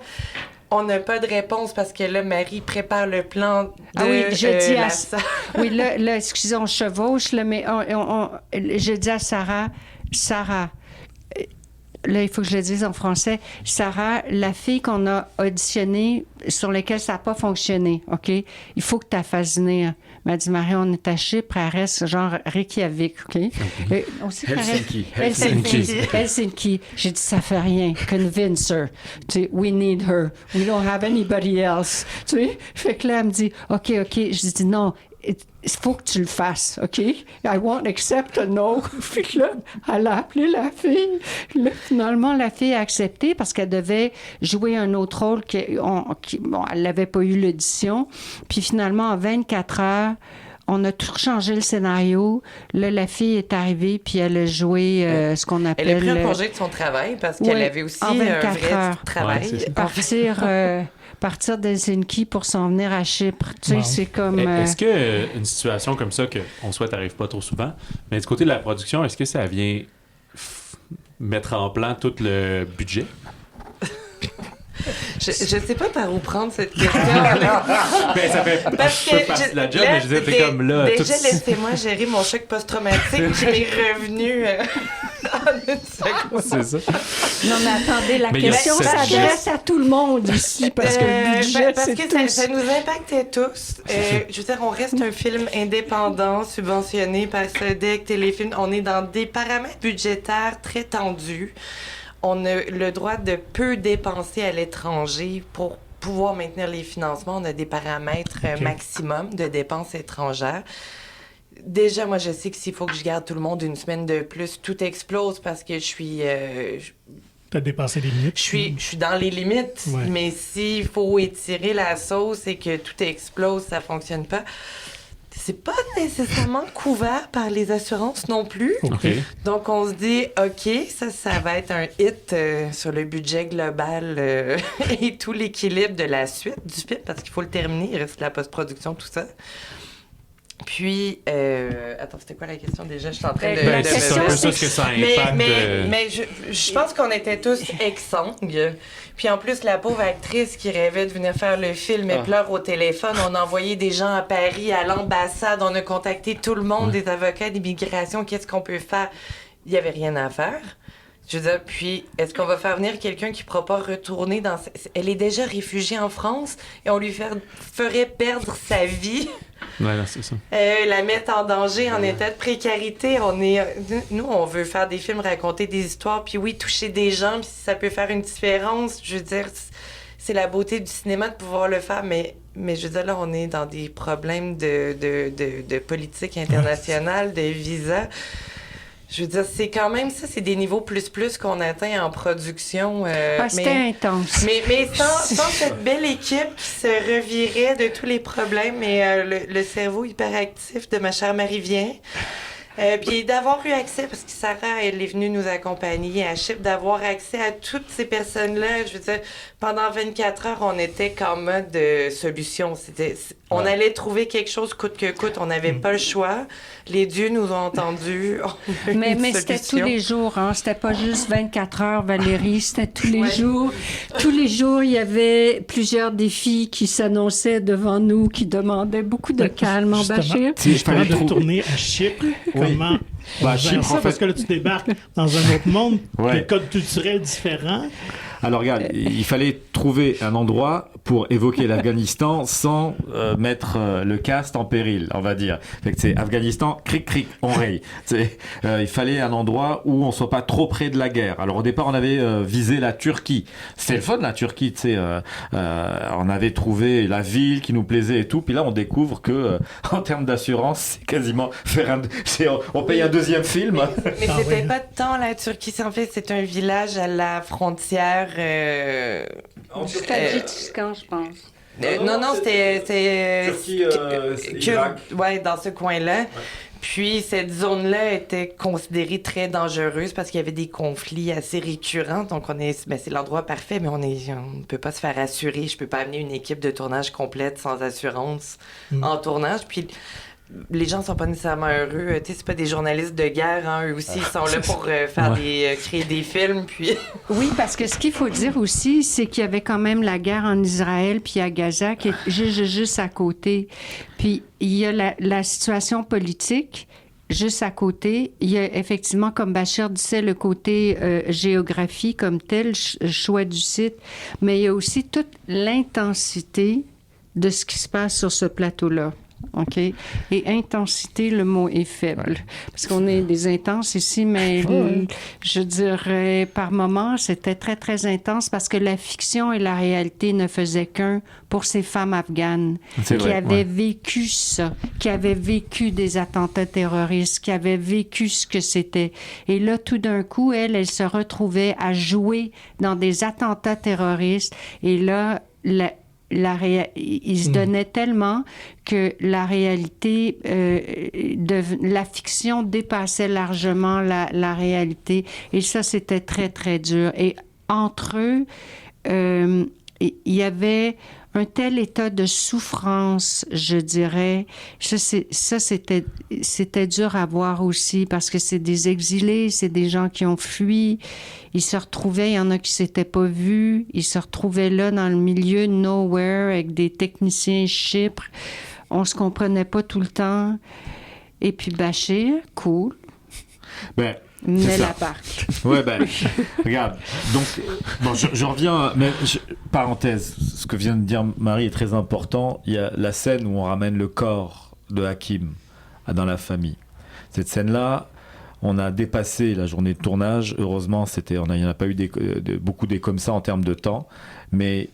on n'a pas de réponse parce que là, Marie prépare le plan de Oui, là, excusez, on chevauche, là, mais je dis à Sarah, là, il faut que je le dise en français. Sarah, la fille qu'on a auditionnée, sur laquelle ça n'a pas fonctionné, OK? Il faut que tu la fasses venir. Elle m'a dit, Marie, on est à Chypre, elle reste genre Reykjavik, OK? Helsinki. J'ai dit, ça fait rien. Convince her. Tu sais, we need her. We don't have anybody else. Tu sais? Fait que là, elle me dit, OK. Je dis, non. Il faut que tu le fasses, OK? I won't accept a no. Puis là, elle a appelé la fille. Là, finalement, la fille a accepté parce qu'elle devait jouer un autre rôle elle n'avait pas eu l'audition. Puis finalement, en 24 heures, on a tout changé le scénario. Là, la fille est arrivée, puis elle a joué ce qu'on appelle... Elle a pris un congé de son travail parce qu'elle avait aussi un vrai travail. Partir d'Helsinki pour s'en venir à Chypre. Tu sais, c'est comme... Est-ce qu'une situation comme ça, qu'on souhaite n'arrive pas trop souvent, mais du côté de la production, est-ce que ça vient mettre en plan tout le budget? Je sais pas par où prendre cette question. Ben, ça fait Parce un peu partie de la job, mais je disais, c'est comme là... Déjà, tout- laissez-moi gérer mon choc post-traumatique qui m'est revenu en une seconde. C'est ça. Non, mais attendez, la Mais il y a question cette s'adresse à tout le monde ici, parce que le budget, parce c'est que tout. ça nous impactait tous. Je veux dire, on reste un film indépendant, subventionné par Sodec, Téléfilm. On est dans des paramètres budgétaires très tendus. On a le droit de peu dépenser à l'étranger pour pouvoir maintenir les financements. On a des paramètres maximum de dépenses étrangères. Déjà, moi, je sais que s'il faut que je garde tout le monde une semaine de plus, tout explose parce que je suis... T'as dépassé les limites. Je suis dans les limites, Ouais. mais s'il faut étirer la sauce et que tout explose, ça fonctionne pas. C'est pas nécessairement couvert par les assurances non plus. OK. Donc, on se dit, OK, ça va être un hit sur le budget global et tout l'équilibre de la suite du film, parce qu'il faut le terminer, il reste la post-production, tout ça. Puis, attends, c'était quoi la question déjà? Je suis en train de... Ben, de c'est me- un peu ça ce que ça impacte. mais je pense qu'on était tous exsangues. Puis en plus, la pauvre actrice qui rêvait de venir faire le film, elle pleure au téléphone. On a envoyé des gens à Paris, à l'ambassade. On a contacté tout le monde, des avocats d'immigration. Qu'est-ce qu'on peut faire? Il n'y avait rien à faire. Je veux dire, puis, est-ce qu'on va faire venir quelqu'un qui ne pourra pas retourner dans... Elle est déjà réfugiée en France et on lui ferait perdre sa vie. Ouais, là, c'est ça. La mettre en danger, en état de précarité. Nous, on veut faire des films, raconter des histoires, puis oui, toucher des gens, puis si ça peut faire une différence, je veux dire, c'est la beauté du cinéma de pouvoir le faire, mais je veux dire, là, on est dans des problèmes de politique internationale, de visa. Je veux dire, c'est quand même ça, c'est des niveaux plus qu'on atteint en production. C'était intense. Mais sans cette belle équipe qui se revirait de tous les problèmes et le cerveau hyperactif de ma chère Marie-Vien. Puis d'avoir eu accès, parce que Sarah, elle est venue nous accompagner à Chypre, d'avoir accès à toutes ces personnes-là. Je veux dire, pendant 24 heures, on était qu'en mode solution. On allait trouver quelque chose coûte que coûte. On n'avait pas le choix. Les dieux nous ont entendus. Mais c'était tous les jours, hein. C'était pas juste 24 heures, Valérie, c'était tous les jours. Tous les jours, il y avait plusieurs défis qui s'annonçaient devant nous, qui demandaient beaucoup de calme, en Bachir. Si je parlais de tourner à Chypre, comment on gère Chypre, ça? en fait- Parce que là, tu débarques dans un autre monde, Ouais. des codes culturels différents. Alors regarde, il fallait trouver un endroit pour évoquer l'Afghanistan sans mettre le cast en péril, on va dire. Fait que c'est Afghanistan, cric cric, on raye. Il fallait un endroit où on soit pas trop près de la guerre. Alors au départ, on avait visé la Turquie. C'était le fun, la Turquie, tu sais. On avait trouvé la ville qui nous plaisait et tout. Puis là, on découvre que en termes d'assurance, c'est quasiment on paye un deuxième film. Mais c'était pas tant la Turquie, en fait, c'est un village à la frontière. Tadjikistan, je pense. Non, c'était Turquie, Irak. ouais, dans ce coin-là. Puis cette zone-là était considérée très dangereuse parce qu'il y avait des conflits assez récurrents. Donc c'est l'endroit parfait, mais on ne peut pas se faire assurer. Je peux pas amener une équipe de tournage complète sans assurance en tournage. Puis les gens sont pas nécessairement heureux. Tu sais, c'est pas des journalistes de guerre, hein. Eux aussi, ils sont là pour créer des films. Puis Oui, parce que ce qu'il faut dire aussi, c'est qu'il y avait quand même la guerre en Israël puis à Gaza qui est juste à côté. Puis il y a la situation politique juste à côté. Il y a effectivement, comme Bachir disait, le côté géographie comme tel, choix du site, mais il y a aussi toute l'intensité de ce qui se passe sur ce plateau-là. OK? Et intensité, le mot est faible. Parce qu'on est des intenses ici, mais je dirais, par moments, c'était très, très intense parce que la fiction et la réalité ne faisaient qu'un pour ces femmes afghanes C'est qui vrai, avaient vécu ça, qui avaient vécu des attentats terroristes, qui avaient vécu ce que c'était. Et là, tout d'un coup, elle se retrouvait à jouer dans des attentats terroristes. Et là, il se donnait tellement que la réalité, la fiction dépassait largement la réalité. Et ça, c'était très, très dur. Et entre eux, il y avait un tel état de souffrance, je dirais. C'était dur à voir aussi parce que c'est des exilés, c'est des gens qui ont fui. Ils se retrouvaient, il y en a qui s'étaient pas vus. Ils se retrouvaient là dans le milieu nowhere avec des techniciens Chypre. On se comprenait pas tout le temps. Et puis Bachir, cool. Ben, Mais ça. la parc. Ouais, ben, regarde. Donc, bon, je reviens, mais parenthèse, ce que vient de dire Marie est très important. Il y a la scène où on ramène le corps de Hakim dans la famille. Cette scène-là, on a dépassé la journée de tournage. Heureusement, il n'y en a pas eu beaucoup des comme ça en termes de temps. Mais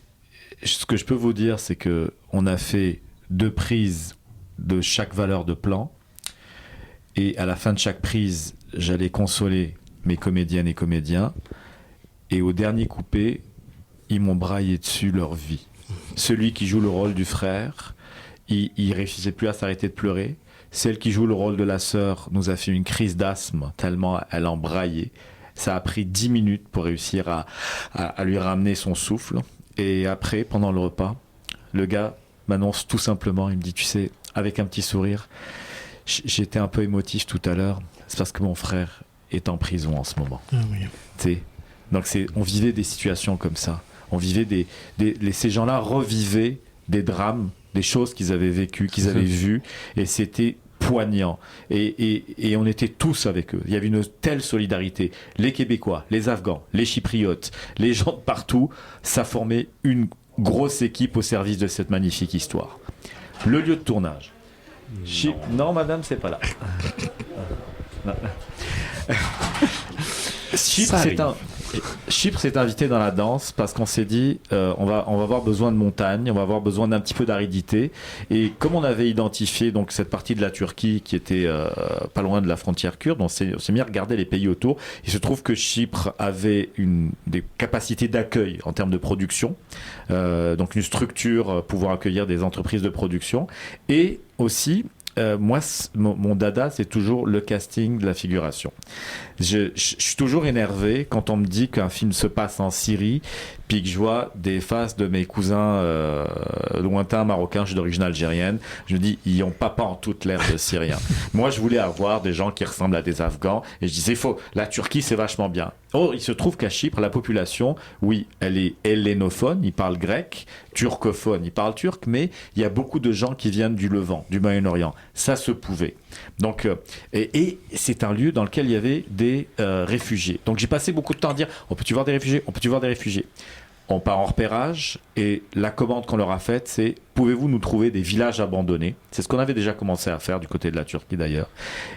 ce que je peux vous dire, c'est que on a fait 2 prises de chaque valeur de plan. Et à la fin de chaque prise, j'allais consoler mes comédiennes et comédiens. Et au dernier coupé, ils m'ont braillé dessus leur vie. Celui qui joue le rôle du frère, il réussissait plus à s'arrêter de pleurer. Celle qui joue le rôle de la sœur nous a fait une crise d'asthme, tellement elle en braillait. Ça a pris 10 minutes pour réussir à lui ramener son souffle. Et après, pendant le repas, le gars m'annonce tout simplement, il me dit, tu sais, avec un petit sourire, j'étais un peu émotif tout à l'heure, c'est parce que mon frère est en prison en ce moment. Ah oui. T'sais, donc on vivait des situations comme ça. On vivait ces gens-là revivaient des drames, des choses qu'ils avaient vécues, qu'ils avaient vues, et c'était poignant. Et on était tous avec eux. Il y avait une telle solidarité. Les Québécois, les Afghans, les Chypriotes, les gens de partout, ça formait une grosse équipe au service de cette magnifique histoire. Le lieu de tournage. Non, madame, c'est pas là. Chypre s'est invité dans la danse parce qu'on s'est dit on va avoir besoin de montagne, on va avoir besoin d'un petit peu d'aridité. Et comme on avait identifié donc cette partie de la Turquie qui était pas loin de la frontière kurde, on s'est mis à regarder les pays autour. Il se trouve que Chypre avait des capacités d'accueil en termes de production, donc une structure pouvant accueillir des entreprises de production, et aussi moi, mon dada, c'est toujours le casting de la figuration. Je suis toujours énervé quand on me dit qu'un film se passe en Syrie, puis que je vois des faces de mes cousins lointains marocains, je suis d'origine algérienne. Je me dis, ils n'ont pas en toute l'air de Syriens. Moi, je voulais avoir des gens qui ressemblent à des Afghans, et je disais, la Turquie, c'est vachement bien. Oh, il se trouve qu'à Chypre, la population, oui, elle est hellénophone, ils parlent grec, turcophone, ils parlent turc, mais il y a beaucoup de gens qui viennent du Levant, du Moyen-Orient. Ça se pouvait. Donc, et c'est un lieu dans lequel il y avait des réfugiés. Donc j'ai passé beaucoup de temps à dire, on peut-tu voir des réfugiés ? On peut-tu voir des réfugiés ? On part en repérage, et la commande qu'on leur a faite, c'est « Pouvez-vous nous trouver des villages abandonnés ?» C'est ce qu'on avait déjà commencé à faire du côté de la Turquie d'ailleurs.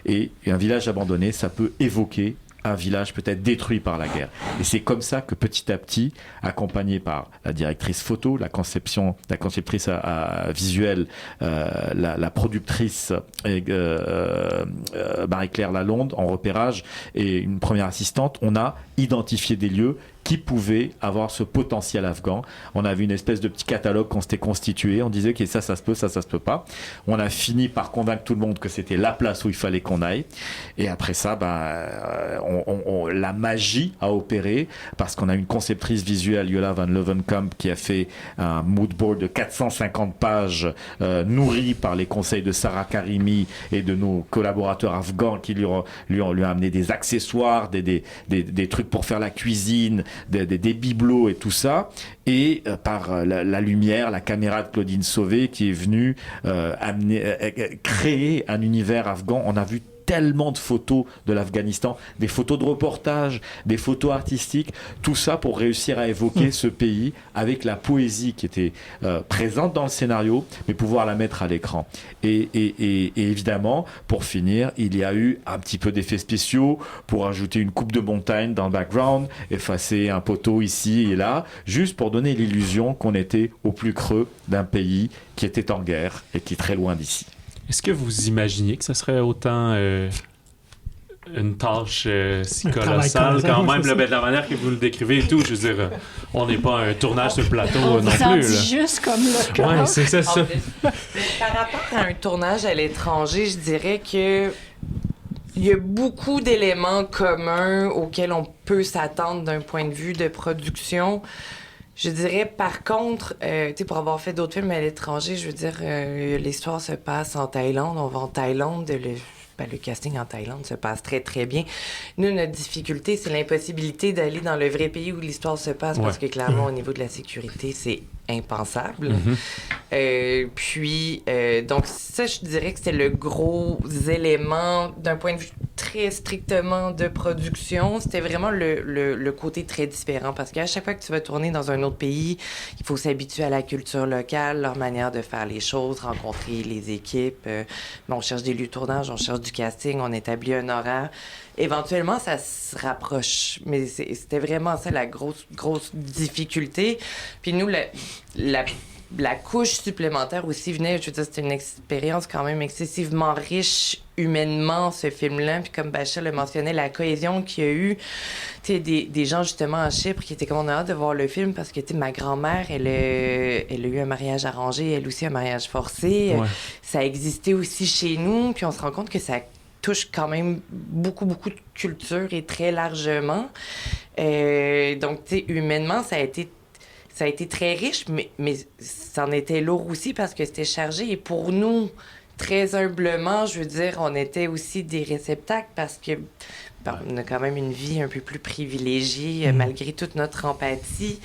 Et un village abandonné, ça peut évoquer un village peut-être détruit par la guerre. Et c'est comme ça que petit à petit, accompagné par la directrice photo, la conceptrice visuelle, la productrice Marie-Claire Lalonde en repérage et une première assistante, on a identifié des lieux qui pouvaient avoir ce potentiel afghan. On avait une espèce de petit catalogue qu'on s'était constitué. On disait que ça se peut, ça se peut pas. On a fini par convaincre tout le monde que c'était la place où il fallait qu'on aille. Et après ça, la magie a opéré parce qu'on a une conceptrice visuelle, Yola Van Leeuwenkamp, qui a fait un mood board de 450 pages nourri par les conseils de Sarah Karimi et de nos collaborateurs afghans qui lui ont amené des accessoires, des trucs pour faire la cuisine, des bibelots et tout ça, et par la lumière, la caméra de Claudine Sauvé qui est venue créer un univers afghan. On a vu tellement de photos de l'Afghanistan, des photos de reportage, des photos artistiques, tout ça pour réussir à évoquer ce pays avec la poésie qui était présente dans le scénario, mais pouvoir la mettre à l'écran. Et évidemment, pour finir, il y a eu un petit peu d'effets spéciaux pour ajouter une coupe de montagne dans le background, effacer un poteau ici et là, juste pour donner l'illusion qu'on était au plus creux d'un pays qui était en guerre et qui est très loin d'ici. Est-ce que vous imaginiez que ça serait autant une tâche si colossale quand même, de la manière que vous le décrivez et tout? Je veux dire, on n'est pas un tournage sur le plateau non plus. Juste comme le corps. Ouais, c'est ça. Par rapport à un tournage à l'étranger, je dirais que il y a beaucoup d'éléments communs auxquels on peut s'attendre d'un point de vue de production. Je dirais, par contre, tu sais, pour avoir fait d'autres films à l'étranger, je veux dire, l'histoire se passe en Thaïlande. On va en Thaïlande. Le casting en Thaïlande se passe très, très bien. Nous, notre difficulté, c'est l'impossibilité d'aller dans le vrai pays où l'histoire se passe parce que, clairement, au niveau de la sécurité, c'est impensable. Donc, ça, je dirais que c'était le gros élément d'un point de vue très strictement de production. C'était vraiment le côté très différent parce qu'à chaque fois que tu vas tourner dans un autre pays, il faut s'habituer à la culture locale, leur manière de faire les choses, rencontrer les équipes. On cherche des lieux de tournage, on cherche du casting, on établit un horaire. Éventuellement, ça se rapproche. Mais c'était vraiment ça, la grosse difficulté. Puis nous, la couche supplémentaire aussi venait, je veux dire, c'était une expérience quand même excessivement riche humainement, ce film-là. Puis comme Bachir le mentionnait, la cohésion qu'il y a eu, tu sais, des gens justement à Chypre qui étaient comme on a hâte de voir le film parce que, tu sais, ma grand-mère, elle a eu un mariage arrangé, elle aussi un mariage forcé. Ouais. Ça existait aussi chez nous, puis on se rend compte que ça touche quand même beaucoup de culture et très largement. Donc, tu sais, humainement, ça a été très riche, mais ça en était lourd aussi parce que c'était chargé. Et pour nous, très humblement, je veux dire, on était aussi des réceptacles parce que on a quand même une vie un peu plus privilégiée malgré toute notre empathie.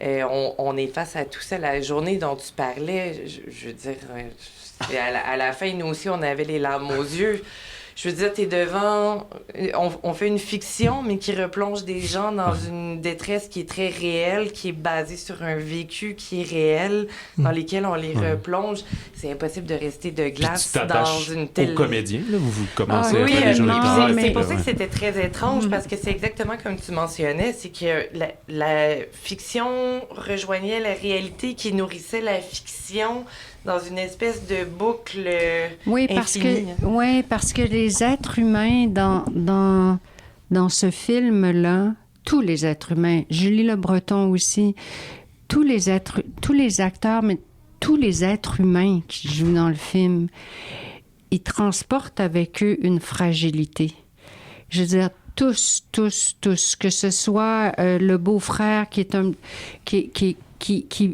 On est face à tout ça. La journée dont tu parlais, je veux dire, à la fin, nous aussi, on avait les larmes aux yeux. Je veux dire, t'es devant... On fait une fiction, mais qui replonge des gens dans une détresse qui est très réelle, qui est basée sur un vécu qui est réel, dans lesquels on les replonge. C'est impossible de rester de glace dans une telle... aux comédiens, là, vous commencez à oui, faire des jeux de travail. c'est pour ça que c'était très étrange, parce que c'est exactement comme tu mentionnais, c'est que la fiction rejoignait la réalité qui nourrissait la fiction dans une espèce de boucle infinie. Parce que les êtres humains dans ce film-là, tous les êtres humains, Julie Le Breton aussi, tous les acteurs, mais tous les êtres humains qui jouent dans le film, ils transportent avec eux une fragilité. Je veux dire, tous, que ce soit le beau-frère qui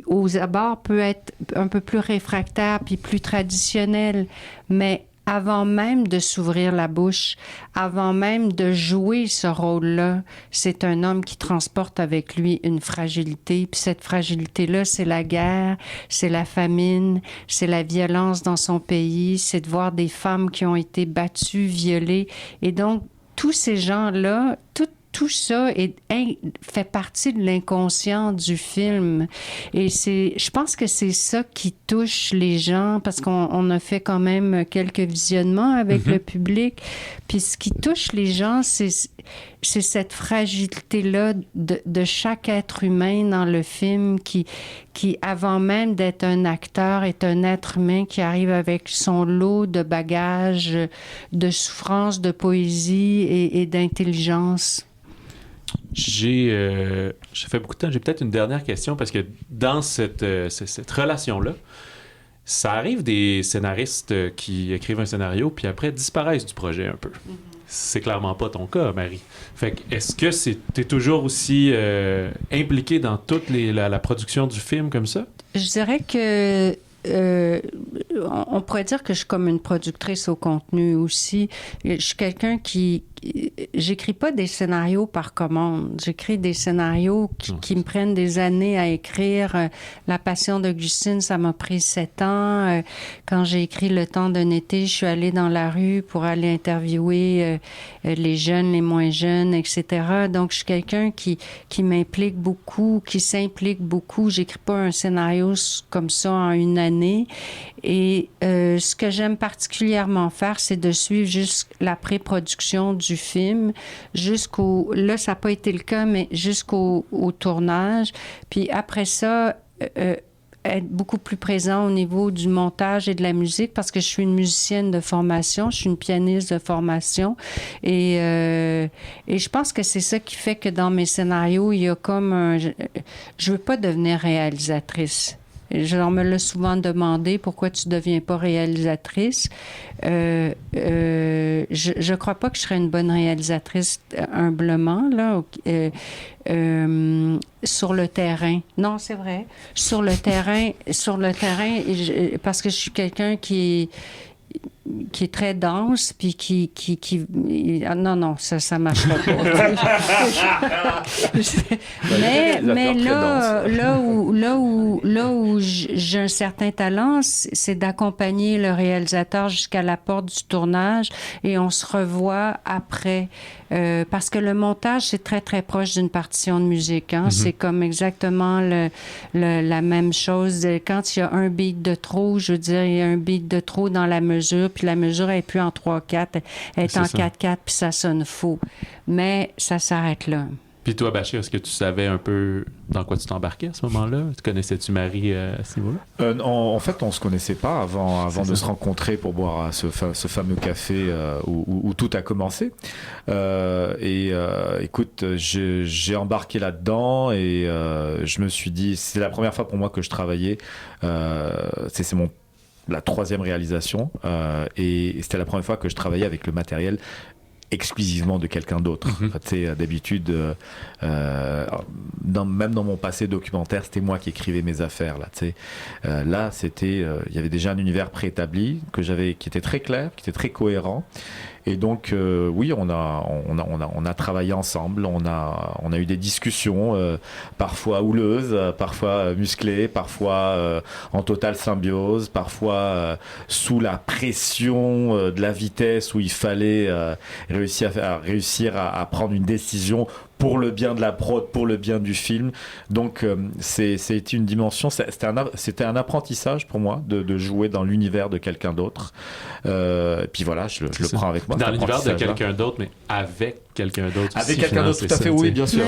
aux abords peut être un peu plus réfractaire puis plus traditionnel, mais avant même de s'ouvrir la bouche, avant même de jouer ce rôle-là, c'est un homme qui transporte avec lui une fragilité. Puis cette fragilité-là, c'est la guerre, c'est la famine, c'est la violence dans son pays, c'est de voir des femmes qui ont été battues, violées. Et donc, tous ces gens-là, tout ça fait partie de l'inconscient du film. Et je pense que c'est ça qui touche les gens, parce qu'on a fait quand même quelques visionnements avec le public. Puis ce qui touche les gens, c'est cette fragilité-là de chaque être humain dans le film qui, avant même d'être un acteur, est un être humain qui arrive avec son lot de bagages, de souffrance, de poésie et d'intelligence. J'ai fait beaucoup de temps. J'ai peut-être une dernière question parce que dans cette relation-là, ça arrive des scénaristes qui écrivent un scénario puis après disparaissent du projet un peu. C'est clairement pas ton cas, Marie. Fait que est-ce que t'es toujours aussi impliquée dans toute la production du film comme ça? Je dirais que on pourrait dire que je suis comme une productrice au contenu aussi. Je suis quelqu'un qui... J'écris pas des scénarios par commande. J'écris des scénarios qui me prennent des années à écrire. La Passion d'Augustine, ça m'a pris 7 ans. Quand j'ai écrit Le Temps d'un été, je suis allée dans la rue pour aller interviewer les jeunes, les moins jeunes, etc. Donc, je suis quelqu'un qui m'implique beaucoup, qui s'implique beaucoup. J'écris pas un scénario comme ça en une année. Et ce que j'aime particulièrement faire, c'est de suivre juste la pré-production du film jusqu'au... Là, ça n'a pas été le cas, mais jusqu'au tournage. Puis après ça, être beaucoup plus présent au niveau du montage et de la musique parce que je suis une musicienne de formation, je suis une pianiste de formation. Et je pense que c'est ça qui fait que dans mes scénarios, il y a comme un... Je veux pas devenir réalisatrice. On me l'a souvent demandé, pourquoi tu ne deviens pas réalisatrice? Je ne crois pas que je serais une bonne réalisatrice, humblement, là. Sur le terrain. Non, c'est vrai. Sur le terrain, parce que je suis quelqu'un qui est très dense, puis non, ça marchera pas. mais là où j'ai un certain talent, c'est d'accompagner le réalisateur jusqu'à la porte du tournage, et on se revoit après. Parce que le montage, c'est très, très proche d'une partition de musique. Hein? C'est comme exactement la même chose. Quand il y a un beat de trop, je veux dire, il y a un beat de trop dans la mesure, puis la mesure n'est plus en 3/4, elle est en 4/4, puis ça sonne faux. Mais ça s'arrête là. Puis toi, Bachir, est-ce que tu savais un peu dans quoi tu t'embarquais à ce moment-là? Tu connaissais-tu Marie à ce niveau-là? En fait, on ne se connaissait pas avant de se rencontrer pour boire ce fameux café où tout a commencé. Écoute, j'ai embarqué là-dedans et je me suis dit, c'est la première fois pour moi que je travaillais. C'est la 3e réalisation et c'était la première fois que je travaillais avec le matériel exclusivement de quelqu'un d'autre. D'habitude, même dans mon passé documentaire, c'était moi qui écrivais mes affaires. Là, il y avait déjà un univers préétabli qui était très clair, qui était très cohérent. Et donc, oui, on a travaillé ensemble, on a eu des discussions, parfois houleuses, parfois musclées, parfois en totale symbiose, parfois sous la pression de la vitesse où il fallait réussir à prendre une décision pour le bien de la prod, pour le bien du film. Donc, c'était une dimension, c'était un apprentissage pour moi de jouer dans l'univers de quelqu'un d'autre. Puis voilà, je le prends avec moi. Dans l'univers de quelqu'un d'autre, mais avec quelqu'un d'autre. Avec quelqu'un d'autre, tout à fait, oui, bien sûr.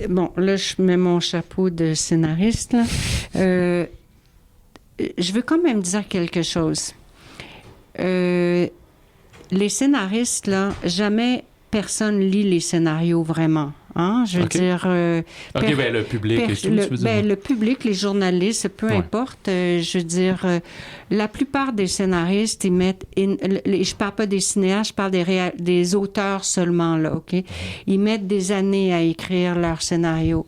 Bon, là, je mets mon chapeau de scénariste. Là. Je veux quand même dire quelque chose. Les scénaristes, là, jamais personne lit les scénarios vraiment. Hein? Je veux dire... le public et tout, tu veux dire? Le public, les journalistes, peu importe. Je veux dire, la plupart des scénaristes, ils mettent... je parle pas des cinéastes, je parle des auteurs seulement, là, OK? Ils mettent des années à écrire leur scénario.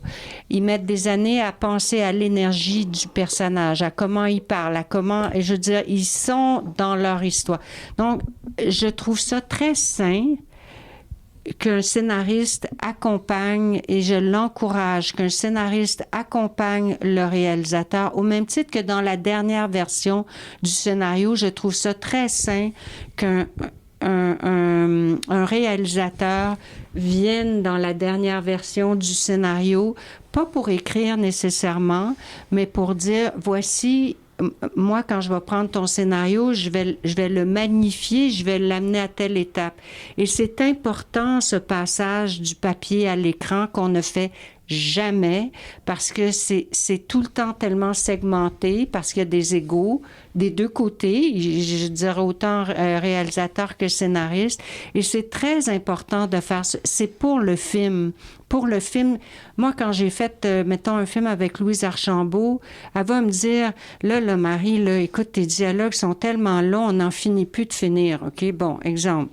Ils mettent des années à penser à l'énergie du personnage, à comment il parle, à comment... Je veux dire, ils sont dans leur histoire. Donc, je trouve ça très sain qu'un scénariste accompagne, et je l'encourage, qu'un scénariste accompagne le réalisateur, au même titre que dans la dernière version du scénario, je trouve ça très sain qu'un réalisateur vienne dans la dernière version du scénario, pas pour écrire nécessairement, mais pour dire, voici... Moi, quand je vais prendre ton scénario, je vais le magnifier, je vais l'amener à telle étape. Et c'est important, ce passage du papier à l'écran qu'on ne fait jamais, parce que c'est tout le temps tellement segmenté, parce qu'il y a des égos des deux côtés, je dirais autant réalisateur que scénariste, et c'est très important de faire ça. C'est pour le film. Pour le film, moi, quand j'ai fait, mettons, un film avec Louise Archambault, elle va me dire, là, Marie, là, écoute, tes dialogues sont tellement longs, on n'en finit plus de finir, OK? Bon, exemple.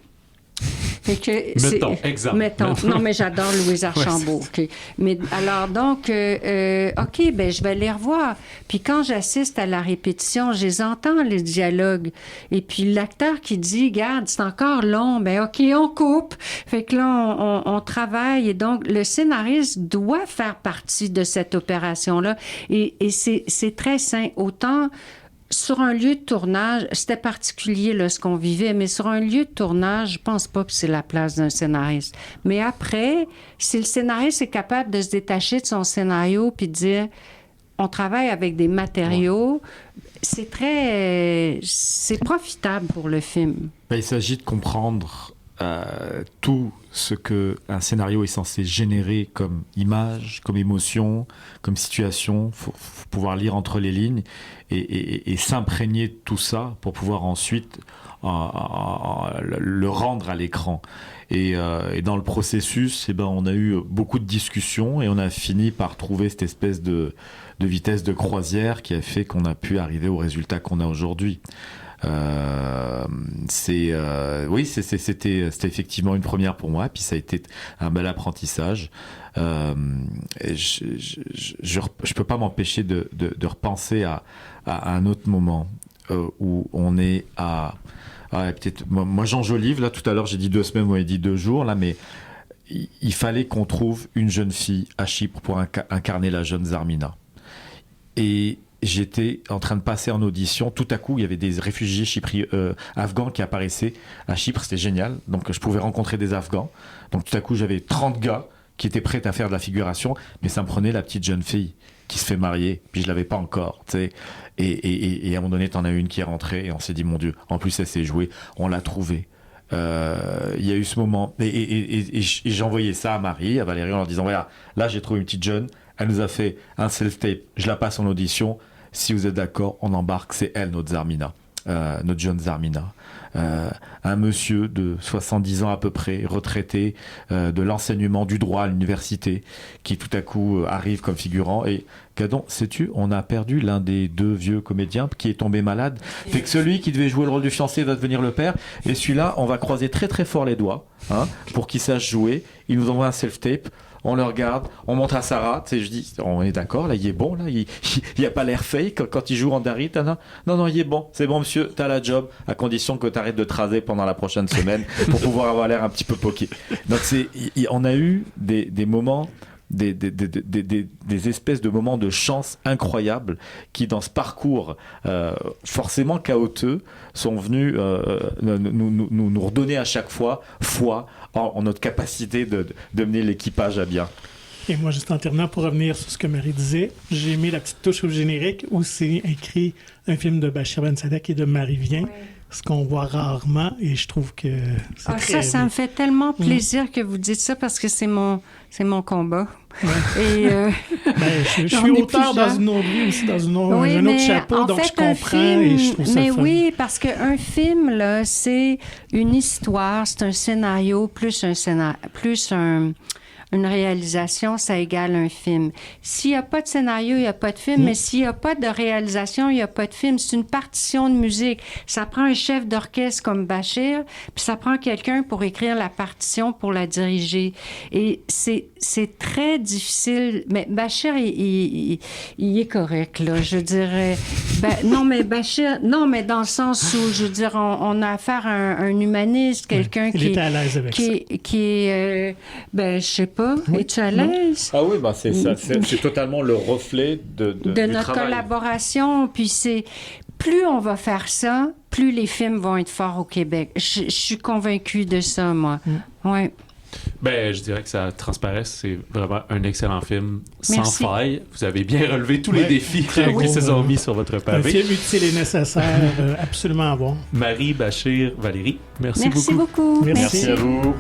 Mettons. Non, mais j'adore Louise Archambault. Okay. Mais alors, donc, OK, ben je vais les revoir. Puis quand j'assiste à la répétition, je les entends, les dialogues. Et puis l'acteur qui dit, regarde, c'est encore long, ben OK, on coupe. Fait que là, on travaille. Et donc, le scénariste doit faire partie de cette opération-là. Et c'est très sain. Autant... Sur un lieu de tournage, c'était particulier là, ce qu'on vivait, mais sur un lieu de tournage, je pense pas que c'est la place d'un scénariste. Mais après, si le scénariste est capable de se détacher de son scénario puis de dire, on travaille avec des matériaux, c'est profitable pour le film. Il s'agit de comprendre tout ce qu'un scénario est censé générer comme image, comme émotion, comme situation. Faut pouvoir lire entre les lignes et s'imprégner de tout ça pour pouvoir ensuite le rendre à l'écran. Et dans le processus, on a eu beaucoup de discussions et on a fini par trouver cette espèce de vitesse de croisière qui a fait qu'on a pu arriver au résultat qu'on a aujourd'hui. C'était effectivement une première pour moi, puis ça a été un bel apprentissage. Je peux pas m'empêcher de repenser à un autre moment où on est peut-être moi j'enjolive là, tout à l'heure j'ai dit 2 semaines, moi j'ai dit 2 jours là, mais il fallait qu'on trouve une jeune fille à Chypre pour incarner la jeune Zarmina. Et j'étais en train de passer en audition. Tout à coup, il y avait des réfugiés afghans qui apparaissaient à Chypre. C'était génial. Donc, je pouvais rencontrer des Afghans. Donc, tout à coup, j'avais 30 gars qui étaient prêts à faire de la figuration. Mais ça me prenait la petite jeune fille qui se fait marier. Puis, je l'avais pas encore, tu sais. Et à un moment donné, t'en as une qui est rentrée. Et on s'est dit, mon Dieu, en plus, elle s'est jouée. On l'a trouvée. Il y a eu ce moment. Et j'ai envoyé ça à Marie, à Valérie, en leur disant, voilà, là, j'ai trouvé une petite jeune. Elle nous a fait un self-tape. Je la passe en audition. Si vous êtes d'accord, on embarque. C'est elle, notre Zarmina, notre jeune Zarmina. Un monsieur de 70 ans à peu près, retraité de l'enseignement du droit à l'université, qui tout à coup arrive comme figurant. Et Gadon, sais-tu, on a perdu l'un des 2 vieux comédiens qui est tombé malade. Fait que celui qui devait jouer le rôle du fiancé va devenir le père. Et celui-là, on va croiser très très fort les doigts pour qu'il sache jouer. Il nous envoie un self-tape. On le regarde, on montre à Sarah, tu sais, je dis, on est d'accord, là, il est bon, là, il a pas l'air fake quand il joue en Dari, non, il est bon, c'est bon, monsieur, t'as la job, à condition que t'arrêtes de te raser pendant la prochaine semaine pour pouvoir avoir l'air un petit peu poké. Donc, on a eu des moments, des espèces de moments de chance incroyables qui, dans ce parcours forcément chaotique, sont venus nous redonner à chaque fois foi en notre capacité de mener l'équipage à bien. Et moi, juste en terminant, pour revenir sur ce que Marie disait, j'ai mis la petite touche au générique où c'est écrit un film de Bachir Ben Sadek et de Marie Vien, ce qu'on voit rarement, et je trouve que c'est très... Ça me fait tellement plaisir que vous dites ça, parce que c'est mon combat. Ouais. Et je suis auteur dans une autre vie aussi, dans un autre chapeau, donc je comprends et je trouve ça fun. Oui, parce qu'un film, là, c'est une histoire, c'est un scénario, plus une réalisation, ça égale un film. S'il n'y a pas de scénario, il n'y a pas de film, mais s'il n'y a pas de réalisation, il n'y a pas de film. C'est une partition de musique. Ça prend un chef d'orchestre comme Bachir, puis ça prend quelqu'un pour écrire la partition, pour la diriger. Et c'est très difficile. Mais Bachir, il est correct, là. Je dirais... Bachir... Non, mais dans le sens où, je veux dire, on a affaire à un humaniste, quelqu'un il était à l'aise avec ça. Qui est... je sais pas. Oui. Es-tu à l'aise? Ah oui, c'est ça. C'est totalement le reflet de notre travail. Collaboration. Puis plus on va faire ça, plus les films vont être forts au Québec. Je suis convaincue de ça, moi. Ouais. Je dirais que ça transparaît. C'est vraiment un excellent film sans Merci. Faille. Vous avez bien relevé tous les défis qui se sont mis sur votre Un pavé. film utile et nécessaire, absolument à voir. Marie, Bachir, Valérie, merci beaucoup. Merci beaucoup. Merci à vous.